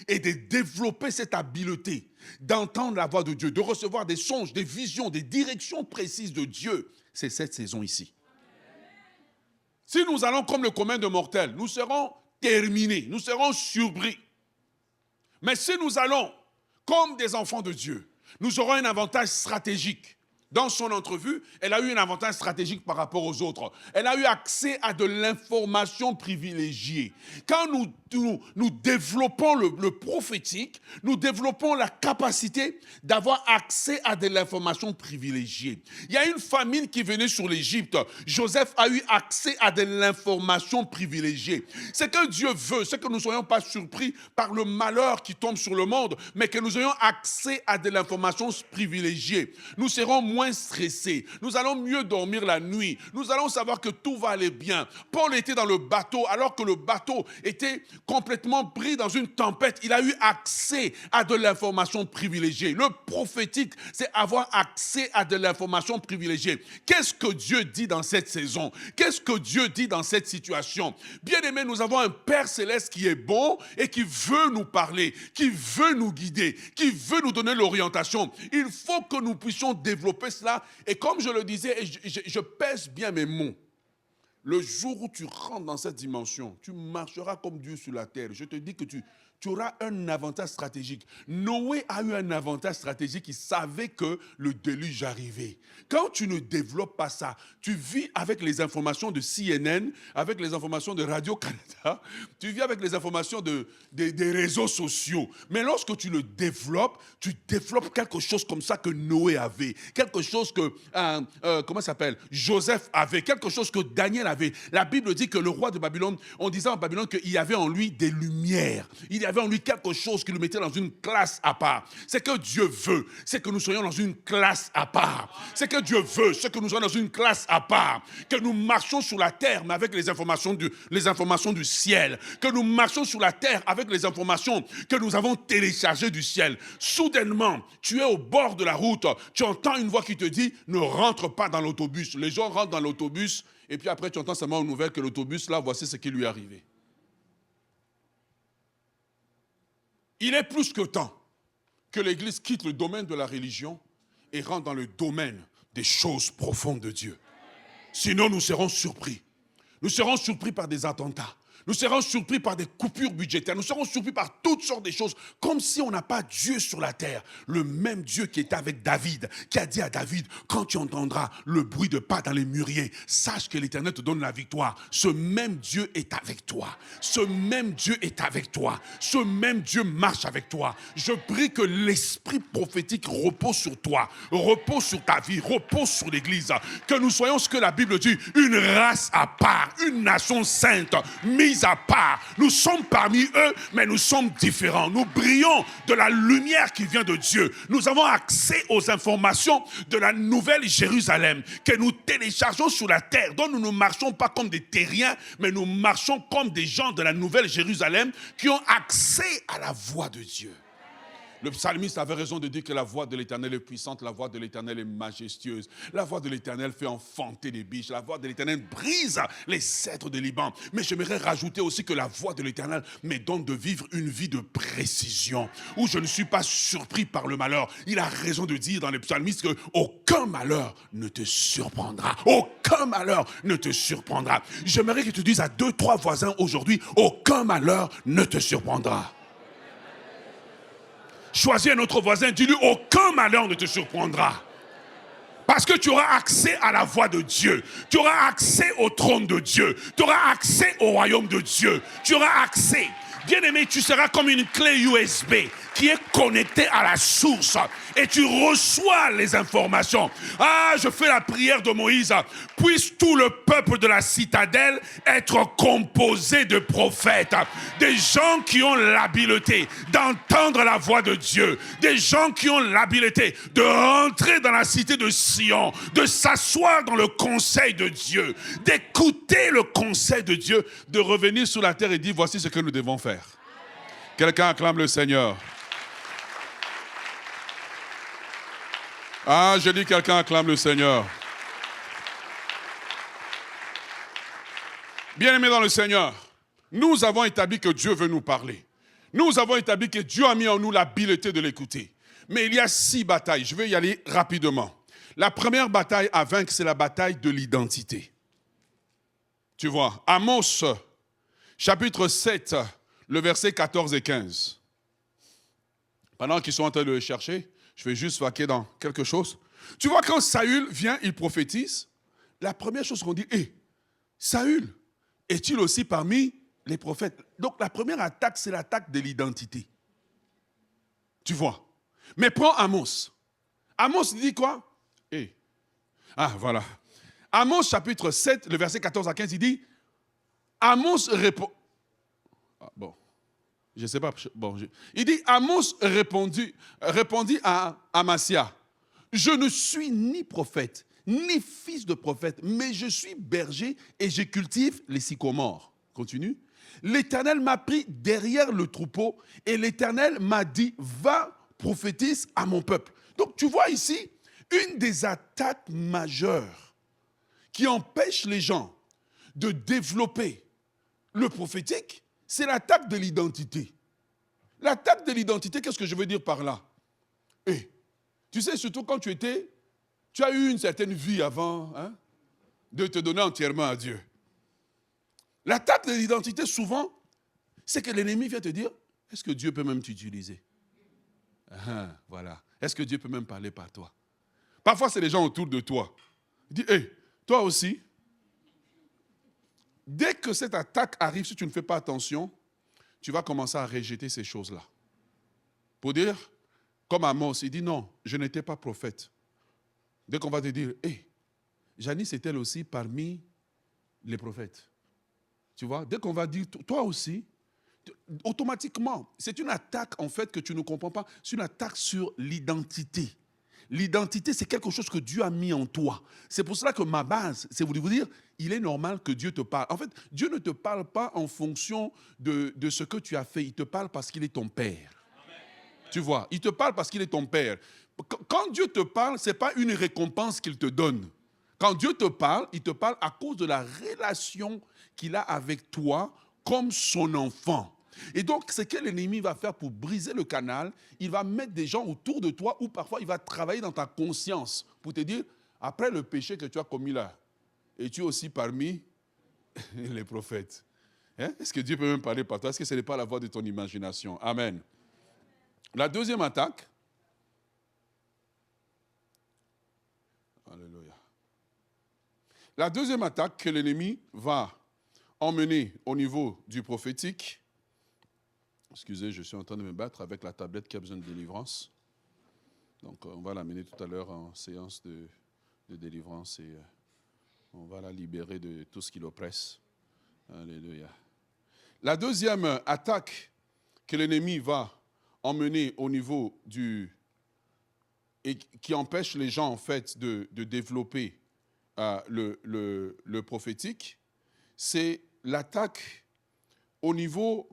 et de développer cette habileté d'entendre la voix de Dieu, de recevoir des songes, des visions, des directions précises de Dieu, c'est cette saison ici. Si nous allons comme le commun de mortels, nous serons terminés, nous serons surpris. Mais si nous allons comme des enfants de Dieu, nous aurons un avantage stratégique. Dans son entrevue, elle a eu un avantage stratégique par rapport aux autres. Elle a eu accès à de l'information privilégiée. Quand nous développons le prophétique, nous développons la capacité d'avoir accès à de l'information privilégiée. Il y a une famine qui venait sur l'Égypte. Joseph a eu accès à de l'information privilégiée. Ce que Dieu veut, c'est que nous ne soyons pas surpris par le malheur qui tombe sur le monde, mais que nous ayons accès à de l'information privilégiée. Nous serons moins stressés. Nous allons mieux dormir la nuit. Nous allons savoir que tout va aller bien. Paul était dans le bateau alors que le bateau était complètement pris dans une tempête. Il a eu accès à de l'information privilégiée. Le prophétique, c'est avoir accès à de l'information privilégiée. Qu'est-ce que Dieu dit dans cette saison? Qu'est-ce que Dieu dit dans cette situation? Bien aimé, nous avons un Père céleste qui est bon et qui veut nous parler, qui veut nous guider, qui veut nous donner l'orientation. Il faut que nous puissions développer cela. Et comme je le disais, et je pèse bien mes mots, le jour où tu rentres dans cette dimension, tu marcheras comme Dieu sur la terre. Je te dis que tu auras un avantage stratégique. Noé a eu un avantage stratégique. Il savait que le déluge arrivait. Quand tu ne développes pas ça, tu vis avec les informations de CNN, avec les informations de Radio-Canada, tu vis avec les informations des réseaux sociaux. Mais lorsque tu le développes, tu développes quelque chose comme ça que Noé avait, quelque chose que, comment ça s'appelle, Joseph avait, quelque chose que Daniel avait. La Bible dit que le roi de Babylone, on disait en Babylone qu'il y avait en lui des lumières. Il y avait en lui quelque chose qui le mettait dans une classe à part. C'est que Dieu veut, c'est que nous soyons dans une classe à part. C'est que Dieu veut, c'est que nous soyons dans une classe à part. Que nous marchions sur la terre, mais avec les informations du ciel. Que nous marchions sur la terre avec les informations que nous avons téléchargées du ciel. Soudainement, tu es au bord de la route, tu entends une voix qui te dit « Ne rentre pas dans l'autobus ». Les gens rentrent dans l'autobus et puis après tu entends seulement une nouvelle que l'autobus, là, voici ce qui lui est arrivé. Il est plus que temps que l'Église quitte le domaine de la religion et rentre dans le domaine des choses profondes de Dieu. Sinon, nous serons surpris. Nous serons surpris par des attentats. Nous serons surpris par des coupures budgétaires. Nous serons surpris par toutes sortes de choses, comme si on n'a pas Dieu sur la terre. Le même Dieu qui était avec David, qui a dit à David, quand tu entendras le bruit de pas dans les mûriers, sache que l'Éternel te donne la victoire. Ce même Dieu est avec toi. Ce même Dieu est avec toi. Ce même Dieu marche avec toi. Je prie que l'esprit prophétique repose sur toi, repose sur ta vie, repose sur l'Église. Que nous soyons ce que la Bible dit, une race à part, une nation sainte, mise mis à part. Nous sommes parmi eux, mais nous sommes différents. Nous brillons de la lumière qui vient de Dieu. Nous avons accès aux informations de la nouvelle Jérusalem que nous téléchargeons sur la terre. Donc nous ne marchons pas comme des terriens, mais nous marchons comme des gens de la nouvelle Jérusalem qui ont accès à la voix de Dieu. Le psalmiste avait raison de dire que la voix de l'Éternel est puissante, la voix de l'Éternel est majestueuse. La voix de l'Éternel fait enfanter les biches, la voix de l'Éternel brise les cèdres de Liban. Mais j'aimerais rajouter aussi que la voix de l'Éternel me donne de vivre une vie de précision, où je ne suis pas surpris par le malheur. Il a raison de dire dans les psalmistes que aucun malheur ne te surprendra. Aucun malheur ne te surprendra. J'aimerais que tu dises à 2-3 voisins aujourd'hui, aucun malheur ne te surprendra. Choisis un autre voisin, dis-lui, aucun malheur ne te surprendra. Parce que tu auras accès à la voix de Dieu. Tu auras accès au trône de Dieu. Tu auras accès au royaume de Dieu. Tu auras accès. Bien-aimé, tu seras comme une clé USB qui est connectée à la source et tu reçois les informations. Ah, je fais la prière de Moïse. Puisse tout le peuple de la citadelle être composé de prophètes, des gens qui ont l'habileté d'entendre la voix de Dieu, des gens qui ont l'habileté de rentrer dans la cité de Sion, de s'asseoir dans le conseil de Dieu, d'écouter le conseil de Dieu, de revenir sur la terre et dire voici ce que nous devons faire. Quelqu'un acclame le Seigneur. Ah, je dis quelqu'un acclame le Seigneur. Bien-aimés dans le Seigneur, nous avons établi que Dieu veut nous parler. Nous avons établi que Dieu a mis en nous l'habileté de l'écouter. Mais il y a 6 batailles. Je vais y aller rapidement. La première bataille à vaincre, c'est la bataille de l'identité. Tu vois, Amos, chapitre 7, le verset 14 et 15. Pendant qu'ils sont en train de le chercher, je vais juste vaquer dans quelque chose. Tu vois, quand Saül vient, il prophétise. La première chose qu'on dit, Saül, est-il aussi parmi les prophètes? Donc la première attaque, c'est l'attaque de l'identité. Tu vois. Mais prends Amos. Amos dit quoi? Ah, voilà. Amos chapitre 7, le verset 14 à 15, il dit, Amos répond... Ah, bon, je ne sais pas. Bon, il dit, Amos répondit à Amasia, je ne suis ni prophète, ni fils de prophète, mais je suis berger et je cultive les sycomores. Continue. L'Éternel m'a pris derrière le troupeau et l'Éternel m'a dit, va, prophétise à mon peuple. Donc tu vois ici, une des attaques majeures qui empêche les gens de développer le prophétique, c'est l'attaque de l'identité. L'attaque de l'identité, qu'est-ce que je veux dire par là? Tu sais, surtout quand tu as eu une certaine vie avant de te donner entièrement à Dieu. L'attaque de l'identité, souvent, c'est que l'ennemi vient te dire, est-ce que Dieu peut même t'utiliser? Voilà. Est-ce que Dieu peut même parler par toi? Parfois, c'est les gens autour de toi. Il dit, toi aussi. Dès que cette attaque arrive, si tu ne fais pas attention, tu vas commencer à rejeter ces choses-là. Pour dire, comme Amos, il dit non, je n'étais pas prophète. Dès qu'on va te dire, Janice est-elle aussi parmi les prophètes? Tu vois, dès qu'on va dire, toi aussi, automatiquement, c'est une attaque en fait que tu ne comprends pas, c'est une attaque sur l'identité. L'identité, c'est quelque chose que Dieu a mis en toi. C'est pour cela que ma base, c'est vous dire, il est normal que Dieu te parle. En fait, Dieu ne te parle pas en fonction de ce que tu as fait. Il te parle parce qu'il est ton Père. Amen. Tu vois, il te parle parce qu'il est ton Père. Quand Dieu te parle, ce n'est pas une récompense qu'il te donne. Quand Dieu te parle, il te parle à cause de la relation qu'il a avec toi comme son enfant. Et donc, ce que l'ennemi va faire pour briser le canal, il va mettre des gens autour de toi ou parfois il va travailler dans ta conscience pour te dire, après le péché que tu as commis là, es-tu aussi parmi les prophètes? Est-ce que Dieu peut même parler par toi? Est-ce que ce n'est pas la voix de ton imagination? Amen. La deuxième attaque, alléluia. La deuxième attaque que l'ennemi va emmener au niveau du prophétique, excusez, je suis en train de me battre avec la tablette qui a besoin de délivrance. Donc, on va l'amener tout à l'heure en séance de délivrance et on va la libérer de tout ce qui l'oppresse. Alléluia. La deuxième attaque que l'ennemi va emmener au niveau et qui empêche les gens, en fait, de développer le prophétique, c'est l'attaque au niveau...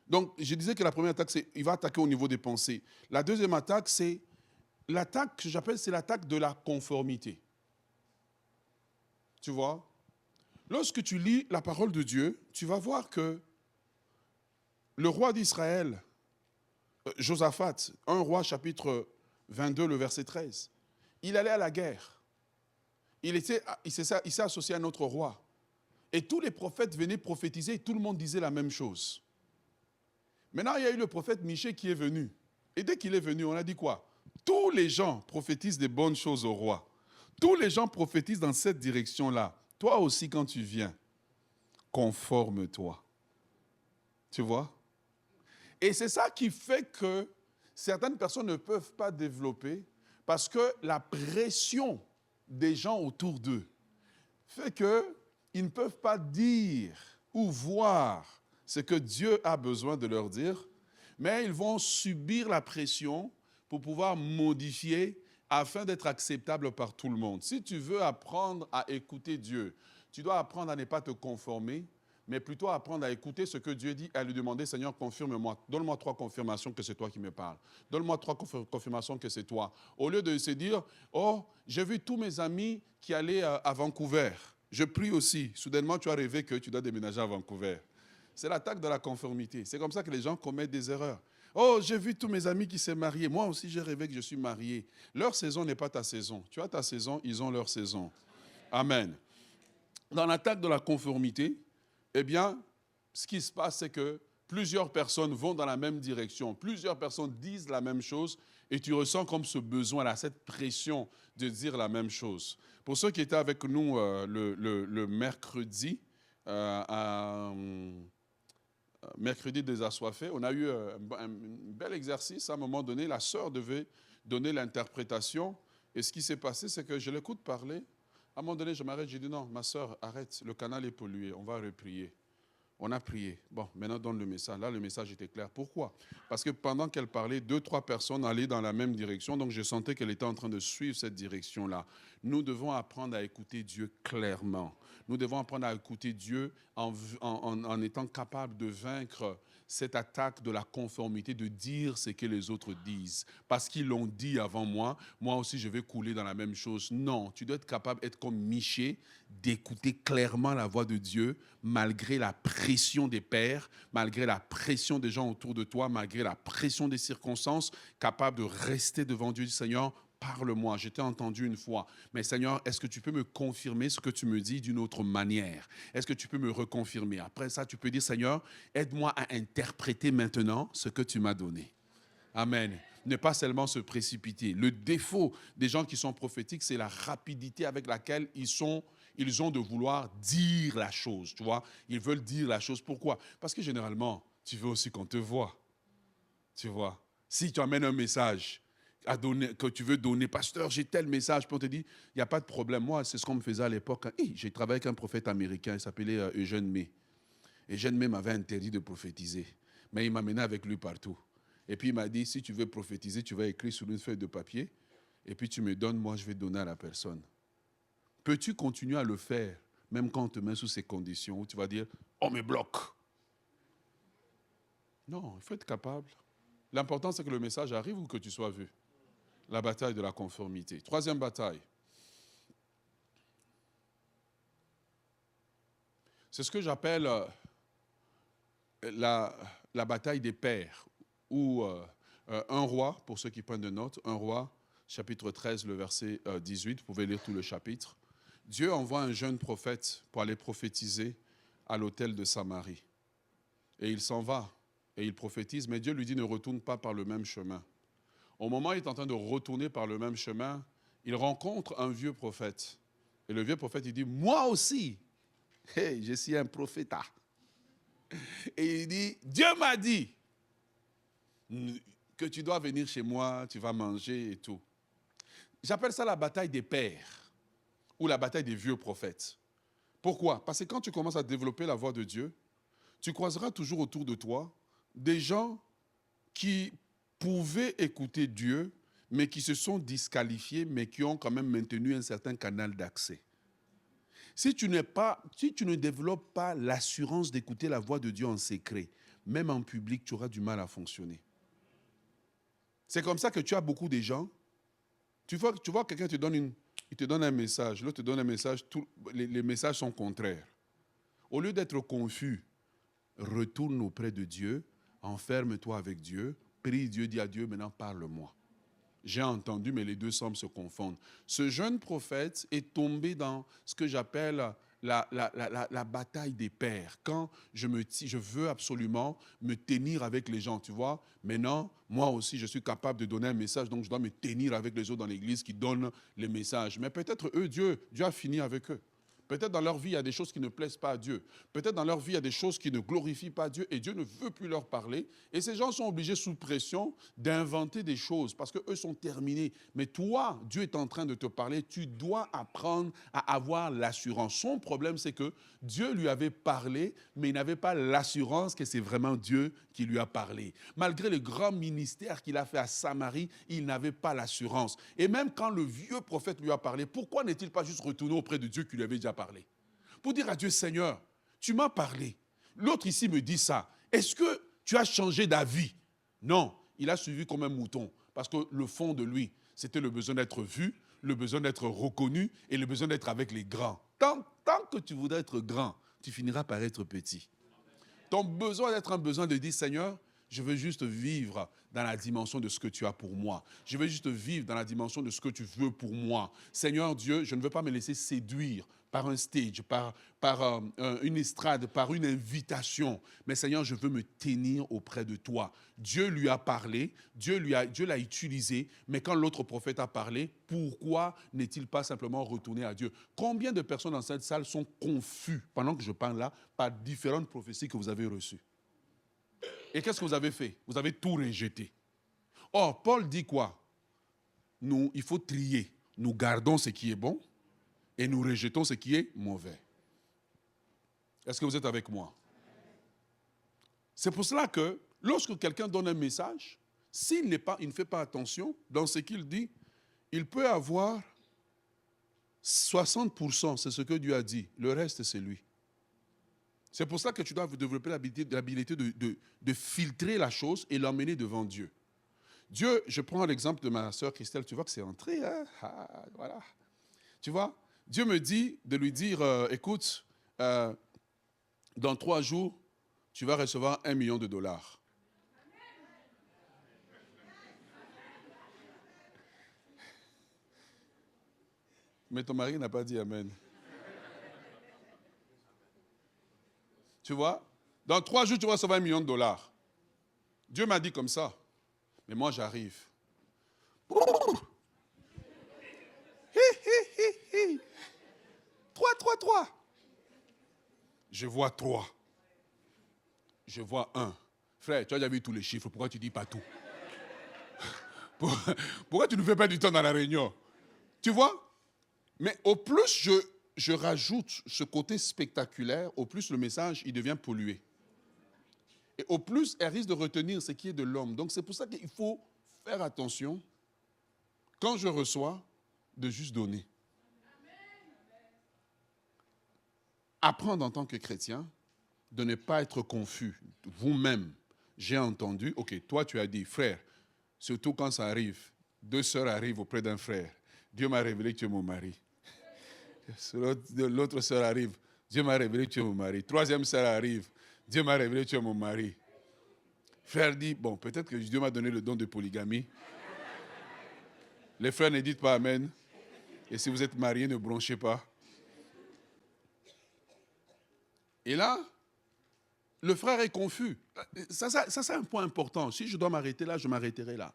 Donc, je disais que la première attaque, c'est il va attaquer au niveau des pensées. La deuxième attaque, c'est l'attaque que j'appelle, c'est l'attaque de la conformité. Tu vois? Lorsque tu lis la parole de Dieu, tu vas voir que le roi d'Israël, Josaphat, 1 roi chapitre 22, le verset 13, il allait à la guerre. Il s'est associé à un autre roi. Et tous les prophètes venaient prophétiser et tout le monde disait la même chose. Maintenant, il y a eu le prophète Michée qui est venu. Et dès qu'il est venu, on a dit quoi? Tous les gens prophétisent des bonnes choses au roi. Tous les gens prophétisent dans cette direction-là. Toi aussi, quand tu viens, conforme-toi. Tu vois? Et c'est ça qui fait que certaines personnes ne peuvent pas développer parce que la pression des gens autour d'eux fait qu'ils ne peuvent pas dire ou voir ce que Dieu a besoin de leur dire, mais ils vont subir la pression pour pouvoir modifier afin d'être acceptables par tout le monde. Si tu veux apprendre à écouter Dieu, tu dois apprendre à ne pas te conformer, mais plutôt apprendre à écouter ce que Dieu dit, à lui demander, Seigneur, confirme-moi, donne-moi 3 confirmations que c'est toi qui me parles. Donne-moi 3 confirmations que c'est toi. Au lieu de se dire, oh, j'ai vu tous mes amis qui allaient à Vancouver. Je prie aussi. Soudainement, tu as rêvé que tu dois déménager à Vancouver. C'est l'attaque de la conformité. C'est comme ça que les gens commettent des erreurs. Oh, j'ai vu tous mes amis qui s'est mariés. Moi aussi, j'ai rêvé que je suis marié. Leur saison n'est pas ta saison. Tu as ta saison, ils ont leur saison. Amen. Dans l'attaque de la conformité, eh bien, ce qui se passe, c'est que plusieurs personnes vont dans la même direction. Plusieurs personnes disent la même chose et tu ressens comme ce besoin-là, cette pression de dire la même chose. Pour ceux qui étaient avec nous le mercredi, mercredi des assoiffés, on a eu un bel exercice. À un moment donné, la sœur devait donner l'interprétation. Et ce qui s'est passé, c'est que je l'écoute parler. À un moment donné, je m'arrête, j'ai dit non, ma sœur, arrête, le canal est pollué, on va reprier. On a prié. Bon, maintenant donne le message. Là, le message était clair. Pourquoi? Parce que pendant qu'elle parlait, 2-3 personnes allaient dans la même direction. Donc, je sentais qu'elle était en train de suivre cette direction-là. Nous devons apprendre à écouter Dieu clairement. Nous devons apprendre à écouter Dieu en étant capable de vaincre cette attaque de la conformité, de dire ce que les autres disent. Parce qu'ils l'ont dit avant moi, moi aussi je vais couler dans la même chose. Non, tu dois être capable d'être comme Michée, d'écouter clairement la voix de Dieu, malgré la pression des pairs, malgré la pression des gens autour de toi, malgré la pression des circonstances, capable de rester devant Dieu, Seigneur, parle-moi, je t'ai entendu une fois, mais Seigneur, est-ce que tu peux me confirmer ce que tu me dis d'une autre manière? Est-ce que tu peux me reconfirmer? Après ça, tu peux dire, Seigneur, aide-moi à interpréter maintenant ce que tu m'as donné. Amen. Ne pas seulement se précipiter. Le défaut des gens qui sont prophétiques, c'est la rapidité avec laquelle ils ont de vouloir dire la chose, tu vois. Ils veulent dire la chose. Pourquoi? Parce que généralement, tu veux aussi qu'on te voie, tu vois. Si tu amènes un message à donner, que tu veux donner, pasteur, j'ai tel message, puis on te dit, il n'y a pas de problème. Moi, c'est ce qu'on me faisait à l'époque. J'ai travaillé avec un prophète américain, il s'appelait Eugène May. Eugène May m'avait interdit de prophétiser, mais il m'amenait avec lui partout. Et puis il m'a dit, si tu veux prophétiser, tu vas écrire sur une feuille de papier, et puis tu me donnes, moi je vais donner à la personne. Peux-tu continuer à le faire, même quand on te met sous ces conditions, où tu vas dire, on me bloque? Non, il faut être capable. L'important, c'est que le message arrive ou que tu sois vu. La bataille de la conformité. Troisième bataille. C'est ce que j'appelle la bataille des pères, ou un roi, pour ceux qui prennent de notes, un roi, chapitre 13, le verset 18, vous pouvez lire tout le chapitre. Dieu envoie un jeune prophète pour aller prophétiser à l'autel de Samarie. Et il s'en va, et il prophétise, mais Dieu lui dit ne retourne pas par le même chemin. Au moment où il est en train de retourner par le même chemin, il rencontre un vieux prophète. Et le vieux prophète, il dit, moi aussi, hey, je suis un prophète. Et il dit, Dieu m'a dit que tu dois venir chez moi, tu vas manger et tout. J'appelle ça la bataille des pères ou la bataille des vieux prophètes. Pourquoi? Parce que quand tu commences à développer la voix de Dieu, tu croiseras toujours autour de toi des gens qui pouvaient écouter Dieu, mais qui se sont disqualifiés, mais qui ont quand même maintenu un certain canal d'accès. Si tu ne développes pas l'assurance d'écouter la voix de Dieu en secret, même en public, tu auras du mal à fonctionner. C'est comme ça que tu as beaucoup de gens. Tu vois quelqu'un te donne un message, l'autre te donne un message, les messages sont contraires. Au lieu d'être confus, retourne auprès de Dieu, enferme-toi avec Dieu, prie Dieu, dis à Dieu, maintenant parle-moi. J'ai entendu, mais les deux semblent se confondre. Ce jeune prophète est tombé dans ce que j'appelle la bataille des pères. Quand je veux absolument me tenir avec les gens, tu vois. Maintenant, moi aussi, je suis capable de donner un message, donc je dois me tenir avec les autres dans l'église qui donnent les messages. Mais peut-être eux, Dieu a fini avec eux. Peut-être dans leur vie, il y a des choses qui ne plaisent pas à Dieu. Peut-être dans leur vie, il y a des choses qui ne glorifient pas Dieu et Dieu ne veut plus leur parler. Et ces gens sont obligés, sous pression, d'inventer des choses parce qu'eux sont terminés. Mais toi, Dieu est en train de te parler. Tu dois apprendre à avoir l'assurance. Son problème, c'est que Dieu lui avait parlé, mais il n'avait pas l'assurance que c'est vraiment Dieu qui lui a parlé. Malgré le grand ministère qu'il a fait à Samarie, il n'avait pas l'assurance. Et même quand le vieux prophète lui a parlé, pourquoi n'est-il pas juste retourné auprès de Dieu qui lui avait déjà parlé? Pour dire à Dieu, Seigneur, tu m'as parlé. L'autre ici me dit ça. Est-ce que tu as changé d'avis? Non, il a suivi comme un mouton. Parce que le fond de lui, c'était le besoin d'être vu, le besoin d'être reconnu et le besoin d'être avec les grands. Tant que tu voudrais être grand, tu finiras par être petit. Ton besoin d'être un besoin de dire, Seigneur, je veux juste vivre dans la dimension de ce que tu as pour moi. Je veux juste vivre dans la dimension de ce que tu veux pour moi. Seigneur Dieu, je ne veux pas me laisser séduire par un stage, par une estrade, par une invitation. Mais Seigneur, je veux me tenir auprès de toi. Dieu lui a parlé, Dieu l'a utilisé, mais quand l'autre prophète a parlé, pourquoi n'est-il pas simplement retourné à Dieu? Combien de personnes dans cette salle sont confus, pendant que je parle là, par différentes prophéties que vous avez reçues? Et qu'est-ce que vous avez fait? Vous avez tout rejeté. Or, Paul dit quoi? Il faut trier. Nous gardons ce qui est bon et nous rejetons ce qui est mauvais. Est-ce que vous êtes avec moi? C'est pour cela que lorsque quelqu'un donne un message, s'il ne fait pas attention dans ce qu'il dit, il peut avoir 60%, c'est ce que Dieu a dit. Le reste, c'est lui. C'est pour ça que tu dois développer l'habilité de filtrer la chose et l'emmener devant Dieu. Dieu, je prends l'exemple de ma sœur Christelle, tu vois que c'est entré, hein? Voilà. Tu vois, Dieu me dit de lui dire, écoute, dans 3 jours, tu vas recevoir $1 million. Mais ton mari n'a pas dit Amen. Tu vois, dans 3 jours, tu vas recevoir $1 million. Dieu m'a dit comme ça. Mais moi, j'arrive. 3. Je vois 3. Je vois 1. Frère, tu as déjà vu tous les chiffres. Pourquoi tu ne dis pas tout? Pourquoi tu ne fais pas du temps dans la réunion? Tu vois? Mais au plus je rajoute ce côté spectaculaire, au plus le message, il devient pollué. Et au plus, elle risque de retenir ce qui est de l'homme. Donc c'est pour ça qu'il faut faire attention, quand je reçois, de juste donner. Apprendre en tant que chrétien, de ne pas être confus. Vous-même, j'ai entendu, ok, toi tu as dit, frère, surtout quand ça arrive, 2 sœurs arrivent auprès d'un frère. Dieu m'a révélé que tu es mon mari. L'autre sœur arrive, Dieu m'a révélé que tu es mon mari. 3e sœur arrive, Dieu m'a révélé que tu es mon mari. Frère dit, bon, peut-être que Dieu m'a donné le don de polygamie. Les frères ne dites pas Amen. Et si vous êtes mariés, ne bronchez pas. Et là, le frère est confus. Ça c'est un point important. Si je dois m'arrêter là, je m'arrêterai là.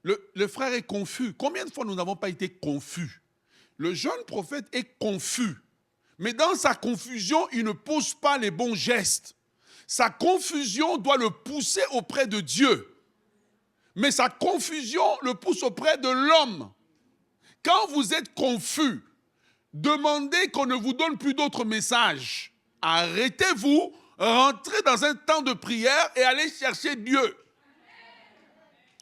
Le frère est confus. Combien de fois nous n'avons pas été confus? Le jeune prophète est confus. Mais dans sa confusion, il ne pose pas les bons gestes. Sa confusion doit le pousser auprès de Dieu. Mais sa confusion le pousse auprès de l'homme. Quand vous êtes confus, demandez qu'on ne vous donne plus d'autres messages. Arrêtez-vous, rentrer dans un temps de prière et aller chercher Dieu.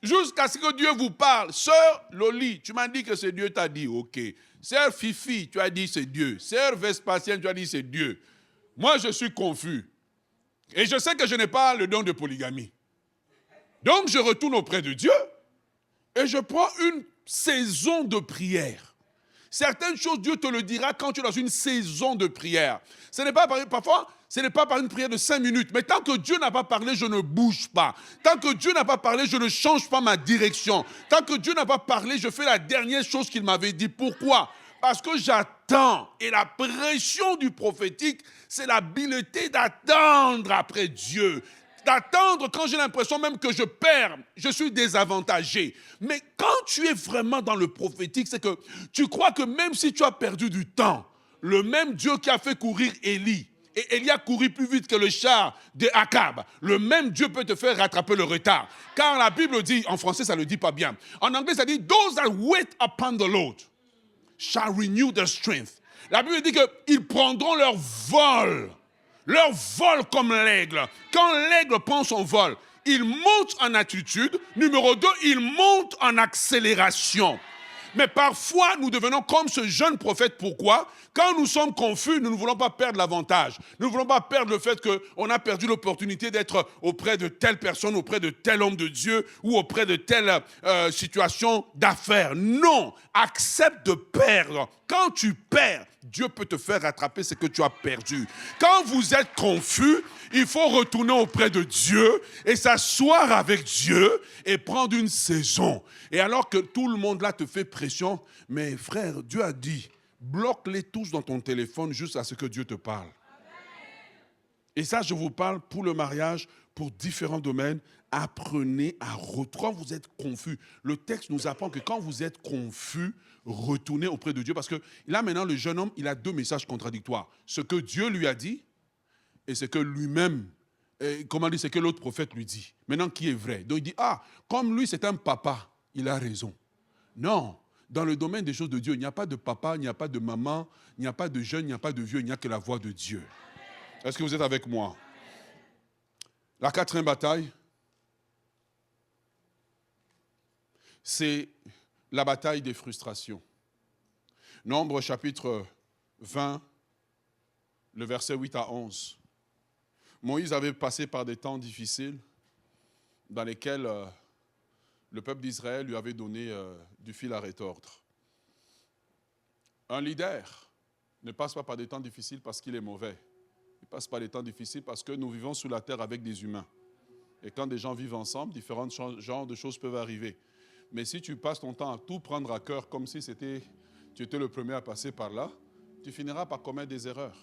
Jusqu'à ce que Dieu vous parle. Sœur Loli, tu m'as dit que c'est Dieu, tu as dit ok. Sœur Fifi, tu as dit c'est Dieu. Sœur Vespasienne, tu as dit c'est Dieu. Moi, je suis confus. Et je sais que je n'ai pas le don de polygamie. Donc, je retourne auprès de Dieu et je prends une saison de prière. Certaines choses, Dieu te le dira quand tu es dans une saison de prière. Parfois, ce n'est pas par une prière de 5 minutes. Mais tant que Dieu n'a pas parlé, je ne bouge pas. Tant que Dieu n'a pas parlé, je ne change pas ma direction. Tant que Dieu n'a pas parlé, je fais la dernière chose qu'il m'avait dit. Pourquoi? Parce que j'attends. Et la pression du prophétique, c'est l'habileté d'attendre après Dieu. D'attendre quand j'ai l'impression même que je perds, je suis désavantagé. Mais quand tu es vraiment dans le prophétique, c'est que tu crois que même si tu as perdu du temps, le même Dieu qui a fait courir Élie, et Élie a couru plus vite que le char de Akab, le même Dieu peut te faire rattraper le retard. Car la Bible dit, en français ça ne le dit pas bien, en anglais ça dit « Those that wait upon the Lord shall renew their strength ». La Bible dit qu'ils prendront leur vol comme l'aigle. Quand l'aigle prend son vol, il monte en altitude. Numéro 2, il monte en accélération. Mais parfois, nous devenons comme ce jeune prophète. Pourquoi? Quand nous sommes confus, nous ne voulons pas perdre l'avantage. Nous ne voulons pas perdre le fait qu'on a perdu l'opportunité d'être auprès de telle personne, auprès de tel homme de Dieu ou auprès de telle situation d'affaires. Non, accepte de perdre. Quand tu perds, Dieu peut te faire rattraper ce que tu as perdu. Quand vous êtes confus, il faut retourner auprès de Dieu et s'asseoir avec Dieu et prendre une saison. Et alors que tout le monde là te fait pression, mais frère, Dieu a dit, bloque-les tous dans ton téléphone jusqu'à ce que Dieu te parle. Et ça, je vous parle pour le mariage, pour différents domaines. Apprenez à quand vous êtes confus. Le texte nous apprend que quand vous êtes confus, retournez auprès de Dieu. Parce que là, maintenant, le jeune homme, il a 2 messages contradictoires. Ce que Dieu lui a dit et ce que lui-même, ce que l'autre prophète lui dit. Maintenant, qui est vrai? Donc il dit, comme lui, c'est un papa, il a raison. Non, dans le domaine des choses de Dieu, il n'y a pas de papa, il n'y a pas de maman, il n'y a pas de jeune, il n'y a pas de vieux, il n'y a que la voix de Dieu. Est-ce que vous êtes avec moi? La 4e bataille, c'est la bataille des frustrations. Nombre chapitre 20, le verset 8 à 11. Moïse avait passé par des temps difficiles dans lesquels le peuple d'Israël lui avait donné du fil à retordre. Un leader ne passe pas par des temps difficiles parce qu'il est mauvais. Il passe par des temps difficiles parce que nous vivons sous la terre avec des humains. Et quand des gens vivent ensemble, différents genres de choses peuvent arriver. Mais si tu passes ton temps à tout prendre à cœur comme si tu étais le premier à passer par là, tu finiras par commettre des erreurs.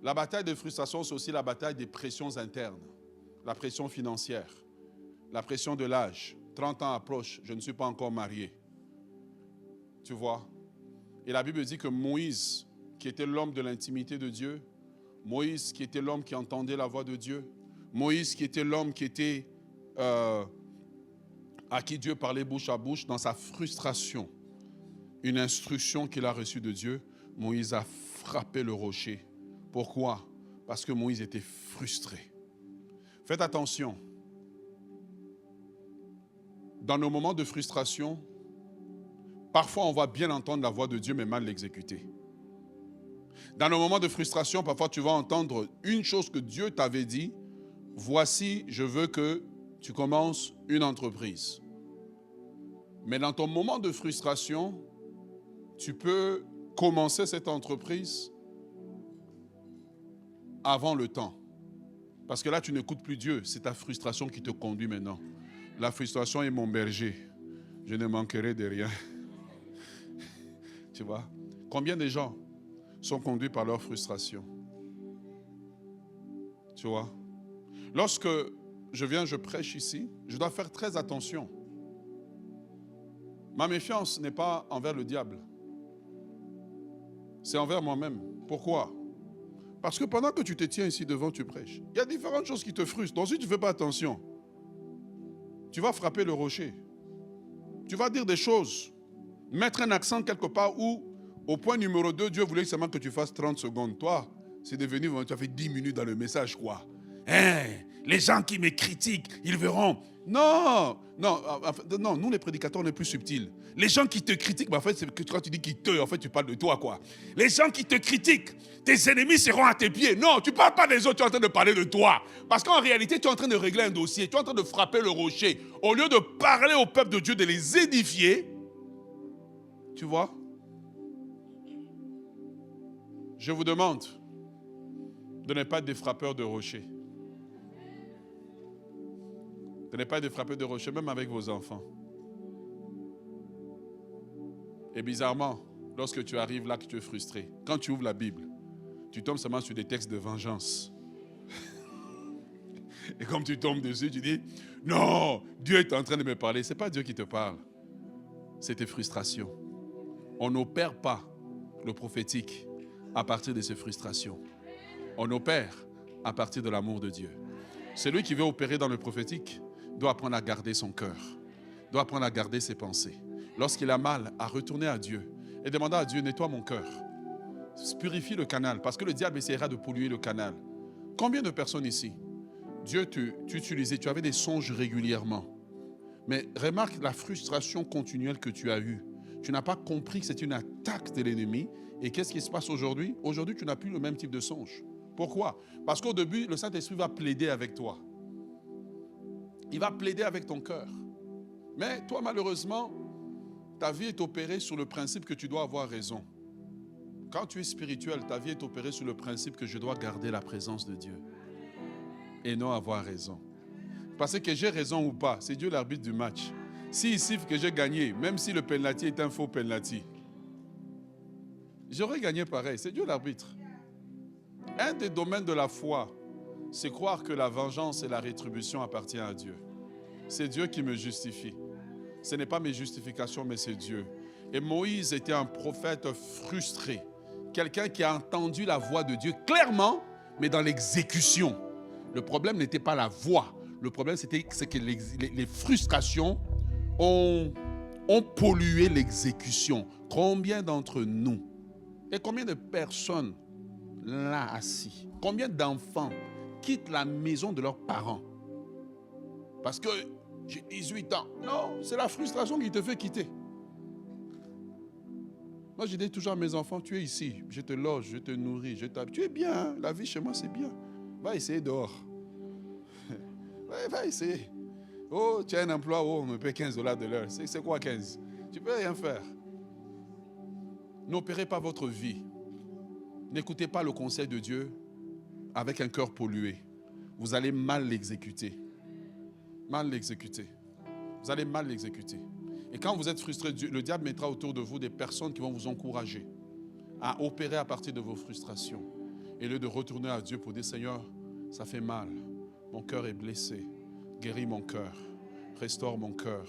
La bataille de frustration, c'est aussi la bataille des pressions internes. La pression financière, la pression de l'âge. 30 ans approchent, je ne suis pas encore marié. Tu vois? Et la Bible dit que Moïse, qui était l'homme de l'intimité de Dieu, Moïse qui était l'homme qui entendait la voix de Dieu, Moïse qui était l'homme qui était à qui Dieu parlait bouche à bouche, dans sa frustration, une instruction qu'il a reçue de Dieu, Moïse a frappé le rocher. Pourquoi? Parce que Moïse était frustré. Faites attention. Dans nos moments de frustration, parfois on va bien entendre la voix de Dieu, mais mal l'exécuter. Dans nos moments de frustration, parfois tu vas entendre une chose que Dieu t'avait dit. Voici, je veux que tu commences une entreprise. Mais dans ton moment de frustration, tu peux commencer cette entreprise avant le temps. Parce que là, tu n'écoutes plus Dieu. C'est ta frustration qui te conduit maintenant. La frustration est mon berger. Je ne manquerai de rien. Tu vois? Combien de gens sont conduits par leur frustration? Tu vois? Lorsque je prêche ici, je dois faire très attention. Ma méfiance n'est pas envers le diable. C'est envers moi-même. Pourquoi? Parce que pendant que tu te tiens ici devant, tu prêches. Il y a différentes choses qui te frustrent. Donc si tu ne fais pas attention, tu vas frapper le rocher. Tu vas dire des choses, mettre un accent quelque part où, au point numéro 2, Dieu voulait seulement que tu fasses 30 secondes. Toi, C'est devenu, tu as fait 10 minutes dans le message, quoi. Hein, les gens qui me critiquent, ils verront. Non, non, nous les prédicateurs, on est plus subtils. Les gens qui te critiquent, en fait, c'est que quand tu dis qu'ils te, en fait, tu parles de toi, quoi. Les gens qui te critiquent, tes ennemis seront à tes pieds. Non, tu ne parles pas des autres, tu es en train de parler de toi. Parce qu'en réalité, tu es en train de régler un dossier, tu es en train de frapper le rocher. Au lieu de parler au peuple de Dieu, de les édifier, tu vois. Je vous demande de ne pas être des frappeurs de rochers. De ne pas être des frappeurs de rochers, même avec vos enfants. Et bizarrement, lorsque tu arrives là, que tu es frustré, quand tu ouvres la Bible, tu tombes seulement sur des textes de vengeance. Et comme tu tombes dessus, tu dis, non, Dieu est en train de me parler. Ce n'est pas Dieu qui te parle, c'est tes frustrations. On n'opère pas le prophétique à partir de ses frustrations. On opère à partir de l'amour de Dieu. Celui qui veut opérer dans le prophétique doit apprendre à garder son cœur, doit apprendre à garder ses pensées. Lorsqu'il a mal, à retourner à Dieu et demander à Dieu, nettoie mon cœur, purifie le canal, parce que le diable essaiera de polluer le canal. Combien de personnes ici, Dieu tu avais des songes régulièrement, mais remarque la frustration continuelle que tu as eue. Tu n'as pas compris que c'est une attaque de l'ennemi. Et qu'est-ce qui se passe aujourd'hui? Aujourd'hui, tu n'as plus le même type de songe. Pourquoi? Parce qu'au début, le Saint-Esprit va plaider avec toi. Il va plaider avec ton cœur. Mais toi, malheureusement, ta vie est opérée sur le principe que tu dois avoir raison. Quand tu es spirituel, ta vie est opérée sur le principe que je dois garder la présence de Dieu. Et non avoir raison. Parce que j'ai raison ou pas, c'est Dieu l'arbitre du match. S'il siffle que j'ai gagné, même si le penalty est un faux penalty, j'aurais gagné pareil, c'est Dieu l'arbitre. Un des domaines de la foi, c'est croire que la vengeance et la rétribution appartiennent à Dieu. C'est Dieu qui me justifie. Ce n'est pas mes justifications, mais c'est Dieu. Et Moïse était un prophète frustré. Quelqu'un qui a entendu la voix de Dieu clairement, mais dans l'exécution. Le problème n'était pas la voix. Le problème, c'est que les frustrations ont pollué l'exécution. Combien d'entre nous et combien de personnes là assis, combien d'enfants quittent la maison de leurs parents parce que j'ai 18 ans. Non, c'est la frustration qui te fait quitter. Moi, je dis toujours à mes enfants, tu es ici, je te loge, je te nourris, tu es bien, hein? La vie chez moi, c'est bien. Va essayer dehors. Ouais, va essayer. Oh, tu as un emploi, oh, on me paie $15 de l'heure. C'est quoi 15? Tu peux rien faire. N'opérez pas votre vie. N'écoutez pas le conseil de Dieu avec un cœur pollué. Vous allez mal l'exécuter. Mal l'exécuter. Vous allez mal l'exécuter. Et quand vous êtes frustré, le diable mettra autour de vous des personnes qui vont vous encourager à opérer à partir de vos frustrations. Et lieu de retourner à Dieu pour dire, Seigneur, ça fait mal. Mon cœur est blessé. Guéris mon cœur. Restaure mon cœur.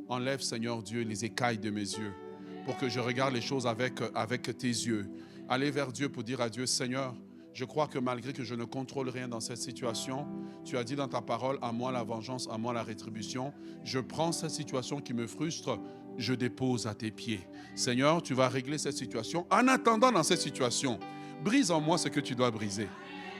Enlève, Seigneur Dieu, les écailles de mes yeux pour que je regarde les choses avec tes yeux. Allez vers Dieu pour dire à Dieu, Seigneur, je crois que malgré que je ne contrôle rien dans cette situation, tu as dit dans ta parole, à moi la vengeance, à moi la rétribution. Je prends cette situation qui me frustre, je dépose à tes pieds. Seigneur, tu vas régler cette situation. En attendant dans cette situation, brise en moi ce que tu dois briser.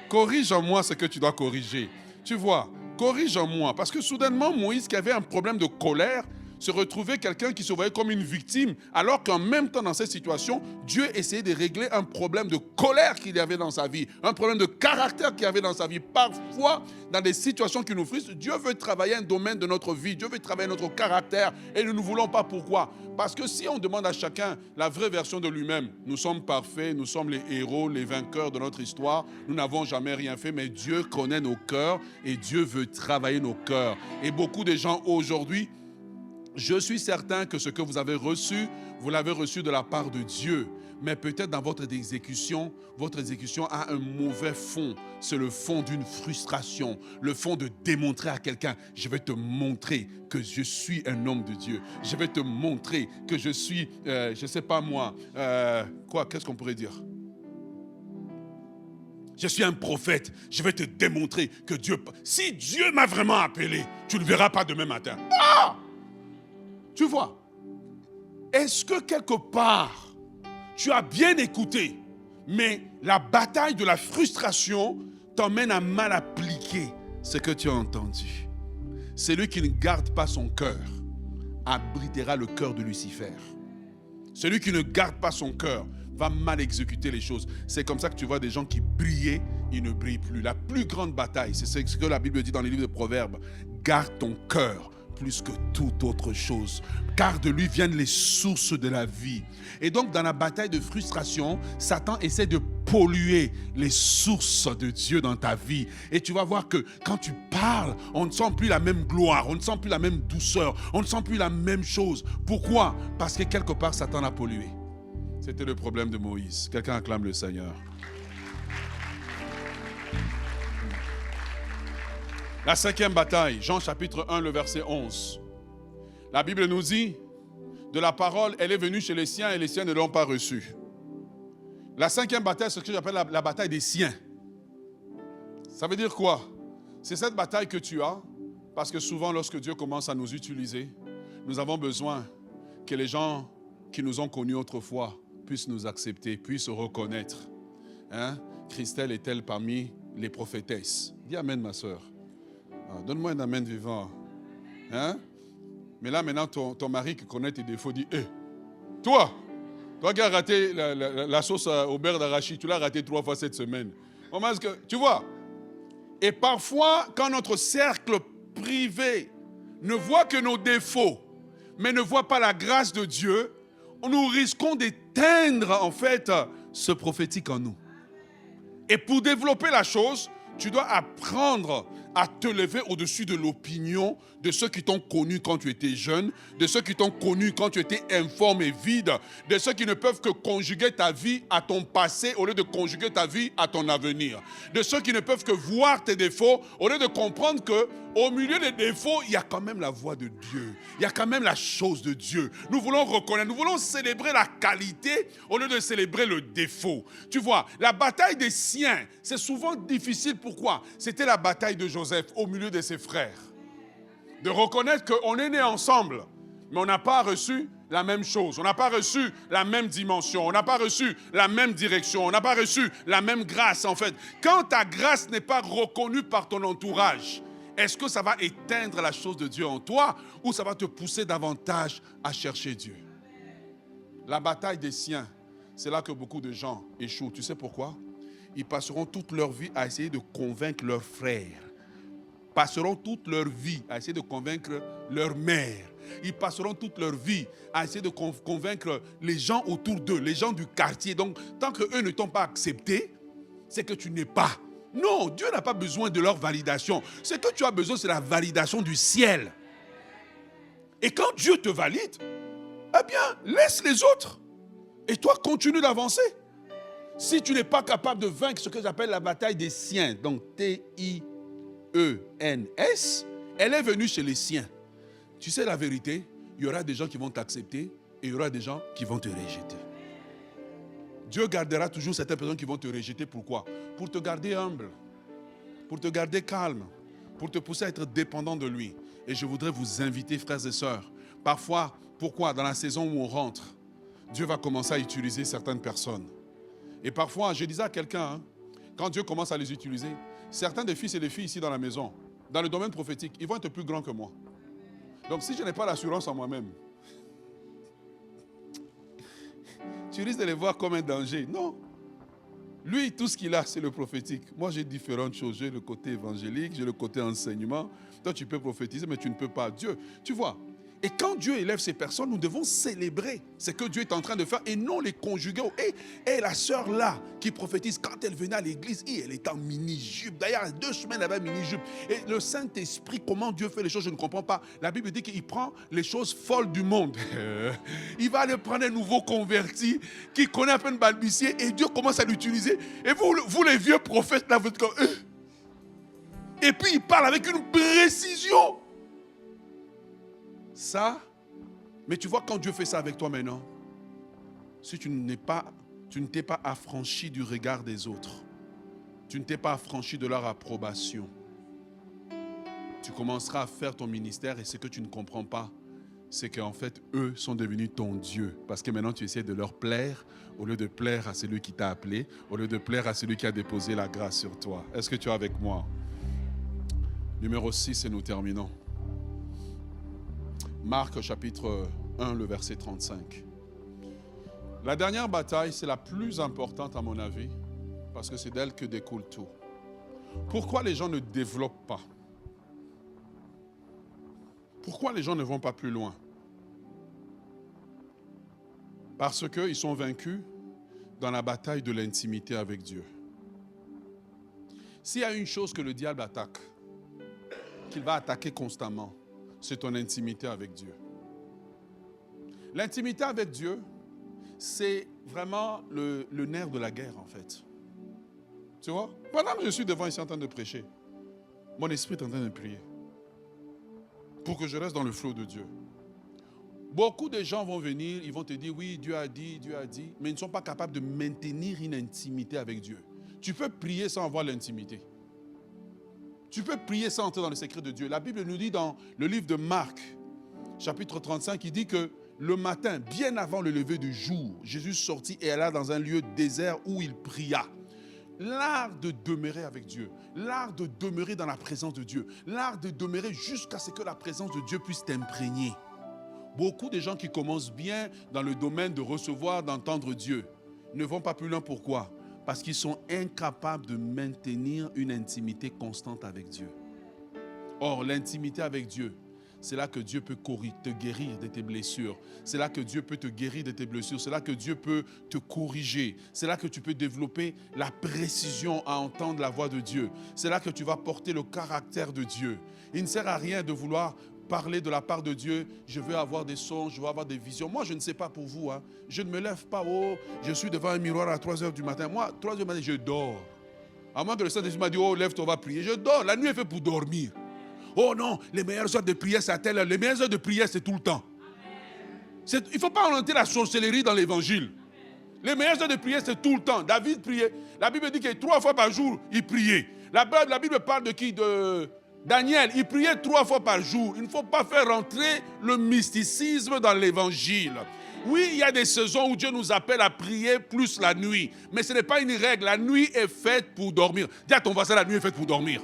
Corrige en moi ce que tu dois corriger. Tu vois, corrige en moi. Parce que soudainement, Moïse, qui avait un problème de colère, se retrouvait quelqu'un qui se voyait comme une victime, alors qu'en même temps dans cette situation, Dieu essayait de régler un problème de colère qu'il y avait dans sa vie, un problème de caractère qu'il y avait dans sa vie. Parfois, dans des situations qui nous frustrent, Dieu veut travailler un domaine de notre vie, Dieu veut travailler notre caractère, et nous ne voulons pas. Pourquoi? Parce que si on demande à chacun la vraie version de lui-même, nous sommes parfaits, nous sommes les héros, les vainqueurs de notre histoire, nous n'avons jamais rien fait, mais Dieu connaît nos cœurs et Dieu veut travailler nos cœurs. Et beaucoup de gens aujourd'hui, je suis certain que ce que vous avez reçu, vous l'avez reçu de la part de Dieu. Mais peut-être dans votre exécution a un mauvais fond. C'est le fond d'une frustration. Le fond de démontrer à quelqu'un, je vais te montrer que je suis un homme de Dieu. Je vais te montrer que je suis, je ne sais pas moi, qu'est-ce qu'on pourrait dire? Je suis un prophète. Je vais te démontrer que Dieu... Si Dieu m'a vraiment appelé, tu ne le verras pas demain matin. Ah! Tu vois, est-ce que quelque part, tu as bien écouté, Mais la bataille de la frustration t'emmène à mal appliquer ce que tu as entendu. Celui qui ne garde pas son cœur abritera le cœur de Lucifer. Celui qui ne garde pas son cœur va mal exécuter les choses. C'est comme ça que tu vois des gens qui brillaient, ils ne brillent plus. La plus grande bataille, c'est ce que la Bible dit dans les livres de Proverbes. Garde ton cœur plus que toute autre chose, car de lui viennent les sources de la vie. Et donc dans la bataille de frustration, Satan essaie de polluer les sources de Dieu dans ta vie. Et tu vas voir que quand tu parles, on ne sent plus la même gloire, on ne sent plus la même douceur, on ne sent plus la même chose. Pourquoi? Parce que quelque part Satan l'a pollué. C'était le problème de Moïse. Quelqu'un acclame le Seigneur. La 5e bataille, Jean chapitre 1, le verset 11. La Bible nous dit, de la parole, elle est venue chez les siens et les siens ne l'ont pas reçue. La 5e bataille, c'est ce que j'appelle la bataille des siens. Ça veut dire quoi? C'est cette bataille que tu as, parce que souvent lorsque Dieu commence à nous utiliser, nous avons besoin que les gens qui nous ont connus autrefois puissent nous accepter, puissent se reconnaître. Hein? Christelle est-elle parmi les prophétesses? Dis amen, ma soeur. Donne-moi un amen vivant. Hein? Mais là, maintenant, ton mari qui connaît tes défauts dit, toi qui as raté la sauce au beurre d'arachide, tu l'as raté 3 fois cette semaine. Tu vois? Et parfois, quand notre cercle privé ne voit que nos défauts, mais ne voit pas la grâce de Dieu, nous risquons d'éteindre, en fait, ce prophétique en nous. Et pour développer la chose, tu dois apprendre à te lever au-dessus de l'opinion de ceux qui t'ont connu quand tu étais jeune, de ceux qui t'ont connu quand tu étais informe et vide, de ceux qui ne peuvent que conjuguer ta vie à ton passé au lieu de conjuguer ta vie à ton avenir, de ceux qui ne peuvent que voir tes défauts au lieu de comprendre que au milieu des défauts, il y a quand même la voix de Dieu, il y a quand même la chose de Dieu. Nous voulons reconnaître, nous voulons célébrer la qualité au lieu de célébrer le défaut. Tu vois, la bataille des siens, c'est souvent difficile. Pourquoi? C'était la bataille de Joseph au milieu de ses frères. De reconnaître qu'on est nés ensemble, mais on n'a pas reçu la même chose. On n'a pas reçu la même dimension. On n'a pas reçu la même direction. On n'a pas reçu la même grâce, en fait. Quand ta grâce n'est pas reconnue par ton entourage, est-ce que ça va éteindre la chose de Dieu en toi ou ça va te pousser davantage à chercher Dieu? La bataille des siens, c'est là que beaucoup de gens échouent. Tu sais pourquoi? Ils passeront toute leur vie à essayer de convaincre leurs frères. Passeront toute leur vie à essayer de convaincre leur mère. Ils passeront toute leur vie à essayer de convaincre les gens autour d'eux, les gens du quartier. Donc, tant qu'eux ne t'ont pas accepté, c'est que tu n'es pas. Non, Dieu n'a pas besoin de leur validation. Ce que tu as besoin, c'est la validation du ciel. Et quand Dieu te valide, eh bien, laisse les autres. Et toi, continue d'avancer. Si tu n'es pas capable de vaincre ce que j'appelle la bataille des siens, donc T-I-E-N-S, elle est venue chez les siens. Tu sais la vérité, il y aura des gens qui vont t'accepter et il y aura des gens qui vont te rejeter. Dieu gardera toujours certaines personnes qui vont te rejeter. Pourquoi? Pour te garder humble, pour te garder calme, pour te pousser à être dépendant de lui. Et je voudrais vous inviter, frères et sœurs, parfois, pourquoi dans la saison où on rentre, Dieu va commencer à utiliser certaines personnes. Et parfois, je disais à quelqu'un, quand Dieu commence à les utiliser, certains des fils et des filles ici dans la maison, dans le domaine prophétique, ils vont être plus grands que moi. Donc si je n'ai pas l'assurance en moi-même, tu risques de les voir comme un danger. Non. Lui, tout ce qu'il a, c'est le prophétique. Moi, j'ai différentes choses. J'ai le côté évangélique, j'ai le côté enseignement. Toi, tu peux prophétiser, mais tu ne peux pas. Dieu, tu vois. Et quand Dieu élève ces personnes, nous devons célébrer ce que Dieu est en train de faire et non les conjuguer. Et la sœur là, qui prophétise, quand elle venait à l'église, elle était en mini-jupe. D'ailleurs, 2 semaines, elle avait mini-jupe. Et le Saint-Esprit, comment Dieu fait les choses, je ne comprends pas. La Bible dit qu'il prend les choses folles du monde. Il va aller prendre un nouveau converti qui connaît à peine balbutier et Dieu commence à l'utiliser. Et vous les vieux prophètes, là, vous êtes comme... Et puis, il parle avec une précision. Ça, mais tu vois, quand Dieu fait ça avec toi maintenant, si tu ne t'es pas affranchi du regard des autres, tu ne t'es pas affranchi de leur approbation, tu commenceras à faire ton ministère et ce que tu ne comprends pas, c'est qu'en fait, eux sont devenus ton Dieu. Parce que maintenant, tu essaies de leur plaire au lieu de plaire à celui qui t'a appelé, au lieu de plaire à celui qui a déposé la grâce sur toi. Est-ce que tu es avec moi? Numéro 6, et nous terminons. Marc chapitre 1, le verset 35. La dernière bataille, c'est la plus importante à mon avis, parce que c'est d'elle que découle tout. Pourquoi les gens ne développent pas? Pourquoi les gens ne vont pas plus loin? Parce qu'ils sont vaincus dans la bataille de l'intimité avec Dieu. S'il y a une chose que le diable attaque, qu'il va attaquer constamment, c'est ton intimité avec Dieu. L'intimité avec Dieu, c'est vraiment le nerf de la guerre, en fait. Tu vois? Pendant que je suis devant ici en train de prêcher, mon esprit est en train de prier pour que je reste dans le flot de Dieu. Beaucoup de gens vont venir, ils vont te dire, oui, Dieu a dit, mais ils ne sont pas capables de maintenir une intimité avec Dieu. Tu peux prier sans avoir l'intimité. Tu peux prier sans entrer dans le secret de Dieu. La Bible nous dit dans le livre de Marc, chapitre 35, il dit que le matin, bien avant le lever du jour, Jésus sortit et alla dans un lieu désert où il pria. L'art de demeurer avec Dieu, l'art de demeurer dans la présence de Dieu, l'art de demeurer jusqu'à ce que la présence de Dieu puisse t'imprégner. Beaucoup de gens qui commencent bien dans le domaine de recevoir, d'entendre Dieu, ne vont pas plus loin. Pourquoi? Parce qu'ils sont incapables de maintenir une intimité constante avec Dieu. Or, l'intimité avec Dieu, c'est là que Dieu peut te guérir de tes blessures. C'est là que Dieu peut te guérir de tes blessures. C'est là que Dieu peut te corriger. C'est là que tu peux développer la précision à entendre la voix de Dieu. C'est là que tu vas porter le caractère de Dieu. Il ne sert à rien de vouloir parler de la part de Dieu. Je veux avoir des songes, je veux avoir des visions. Moi, je ne sais pas pour vous. Je ne me lève pas. Oh, je suis devant un miroir à 3 heures du matin. Moi, 3 heures du matin, je dors. À moins que le Saint-Esprit m'a dit, oh, lève-toi, on va prier. Je dors. La nuit est faite pour dormir. Oh non, les meilleures heures de prière, c'est à telle heure. Les meilleures heures de prière, c'est tout le temps. Il ne faut pas inventer la sorcellerie dans l'évangile. Les meilleures heures de prière, c'est tout le temps. David priait. La Bible dit que 3 fois par jour, il priait. La Bible parle de qui? De Daniel. Il priait 3 fois par jour. Il ne faut pas faire rentrer le mysticisme dans l'évangile. Oui, il y a des saisons où Dieu nous appelle à prier plus la nuit. Mais ce n'est pas une règle. La nuit est faite pour dormir. Dis à ton voisin, la nuit est faite pour dormir.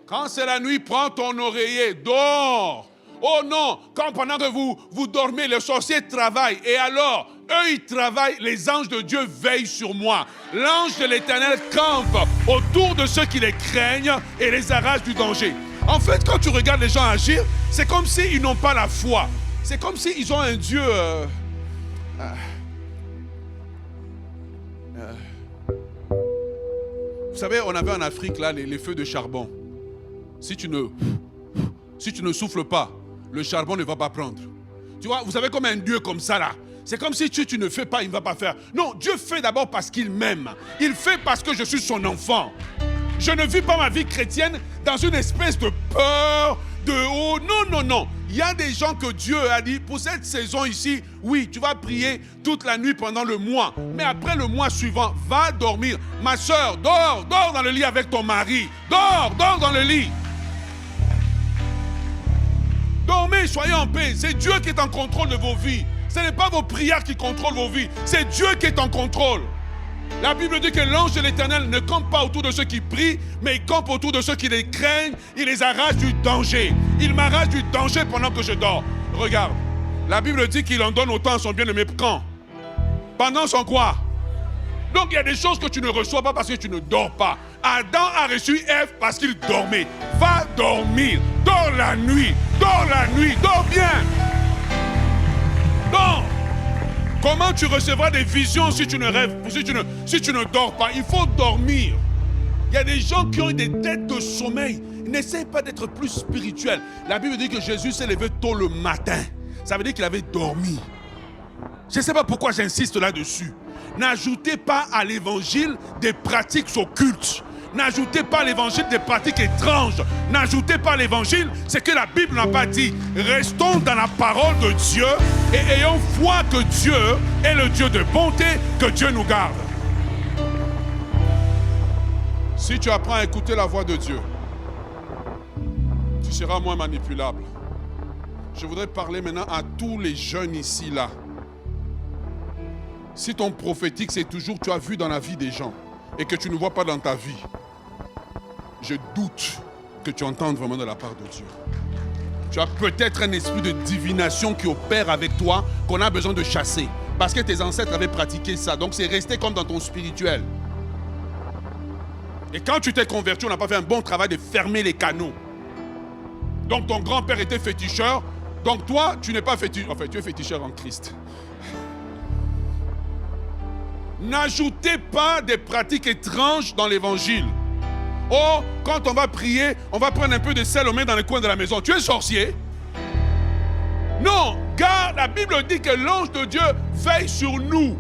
Quand c'est la nuit, prends ton oreiller, dors. Oh non, quand pendant que vous dormez, les sorciers travaillent. Et alors, eux, ils travaillent, les anges de Dieu veillent sur moi. L'ange de l'Éternel campe autour de ceux qui les craignent et les arrache du danger. En fait, quand tu regardes les gens agir, c'est comme s'ils n'ont pas la foi. C'est comme s'ils ont un Dieu... Vous savez, on avait en Afrique là, les feux de charbon. Si tu ne souffles pas, le charbon ne va pas prendre. Tu vois, vous avez comme un Dieu comme ça là. C'est comme si tu ne fais pas, il ne va pas faire. Non, Dieu fait d'abord parce qu'il m'aime. Il fait parce que je suis son enfant. Je ne vis pas ma vie chrétienne dans une espèce de peur, de oh, non, non, non. Il y a des gens que Dieu a dit, pour cette saison ici, oui, tu vas prier toute la nuit pendant le mois. Mais après le mois suivant, va dormir. Ma soeur, dors dans le lit avec ton mari. Dors dans le lit. Dormez, soyez en paix. C'est Dieu qui est en contrôle de vos vies. Ce n'est pas vos prières qui contrôlent vos vies. C'est Dieu qui est en contrôle. La Bible dit que l'ange de l'Éternel ne campe pas autour de ceux qui prient, mais il campe autour de ceux qui les craignent. Il les arrache du danger. Il m'arrache du danger pendant que je dors. Regarde, la Bible dit qu'il en donne autant à son bien-aimé. Quand? Pendant son quoi? Donc il y a des choses que tu ne reçois pas parce que tu ne dors pas. Adam a reçu Ève parce qu'il dormait. Va dormir. Dors la nuit. Dors bien. Dors. Comment tu recevras des visions si tu ne rêves, si tu ne dors pas? Il faut dormir. Il y a des gens qui ont des têtes de sommeil. N'essaie pas d'être plus spirituel. La Bible dit que Jésus s'est levé tôt le matin. Ça veut dire qu'il avait dormi. Je ne sais pas pourquoi j'insiste là-dessus. N'ajoutez pas à l'évangile des pratiques occultes. N'ajoutez pas à l'évangile des pratiques étranges. N'ajoutez pas à l'évangile ce que la Bible n'a pas dit. Restons dans la parole de Dieu et ayons foi que Dieu est le Dieu de bonté, que Dieu nous garde. Si tu apprends à écouter la voix de Dieu, tu seras moins manipulable. Je voudrais parler maintenant à tous les jeunes ici, là. Si ton prophétique, c'est toujours tu as vu dans la vie des gens et que tu ne vois pas dans ta vie, je doute que tu entendes vraiment de la part de Dieu. Tu as peut-être un esprit de divination qui opère avec toi, qu'on a besoin de chasser. Parce que tes ancêtres avaient pratiqué ça. Donc c'est resté comme dans ton spirituel. Et quand tu t'es converti, on n'a pas fait un bon travail de fermer les canaux. Donc ton grand-père était féticheur. Donc toi, tu n'es pas féticheur. Enfin, tu es féticheur en Christ. N'ajoutez pas des pratiques étranges dans l'évangile. Oh, quand on va prier, on va prendre un peu de sel, on met dans le coin de la maison. Tu es sorcier? Non, car la Bible dit que l'ange de Dieu veille sur nous.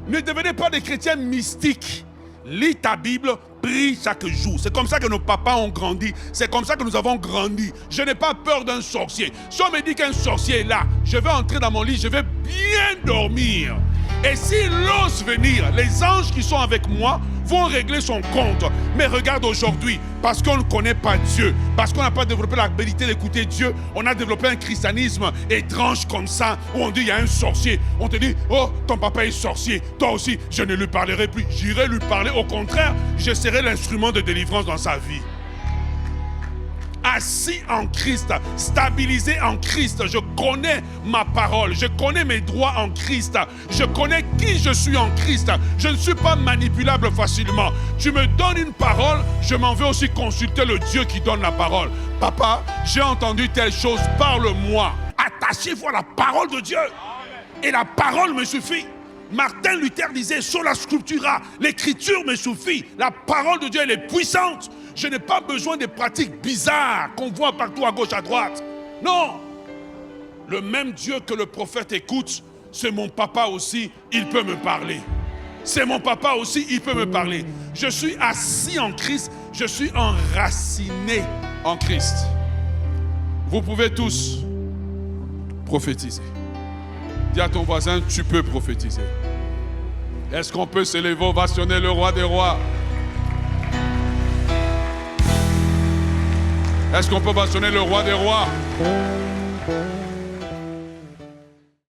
Ne devenez pas des chrétiens mystiques. Lis ta Bible, prie chaque jour. C'est comme ça que nos papas ont grandi. C'est comme ça que nous avons grandi. Je n'ai pas peur d'un sorcier. Si on me dit qu'un sorcier est là, je vais entrer dans mon lit, je vais bien dormir. Et s'il ose venir, les anges qui sont avec moi vont régler son compte. Mais regarde aujourd'hui, parce qu'on ne connaît pas Dieu, parce qu'on n'a pas développé l'habilité d'écouter Dieu, on a développé un christianisme étrange comme ça, où on dit il y a un sorcier. On te dit, oh, ton papa est sorcier, toi aussi, je ne lui parlerai plus. J'irai lui parler, au contraire, je serai l'instrument de délivrance dans sa vie. Assis en Christ, stabilisé en Christ, je connais ma parole, je connais mes droits en Christ, je connais qui je suis en Christ, je ne suis pas manipulable facilement. Tu me donnes une parole, je m'en vais aussi consulter le Dieu qui donne la parole. Papa, j'ai entendu telle chose, parle-moi. Attachez-vous à la parole de Dieu et la parole me suffit. Martin Luther disait, sola scriptura, l'écriture me suffit, la parole de Dieu elle est puissante. Je n'ai pas besoin de pratiques bizarres qu'on voit partout à gauche, à droite. Non. Le même Dieu que le prophète écoute, c'est mon papa aussi, il peut me parler. C'est mon papa aussi, il peut me parler. Je suis assis en Christ, je suis enraciné en Christ. Vous pouvez tous prophétiser. Dis à ton voisin, tu peux prophétiser. Est-ce qu'on peut se lever, ovationner le roi des rois? Est-ce qu'on peut ovationner le roi des rois?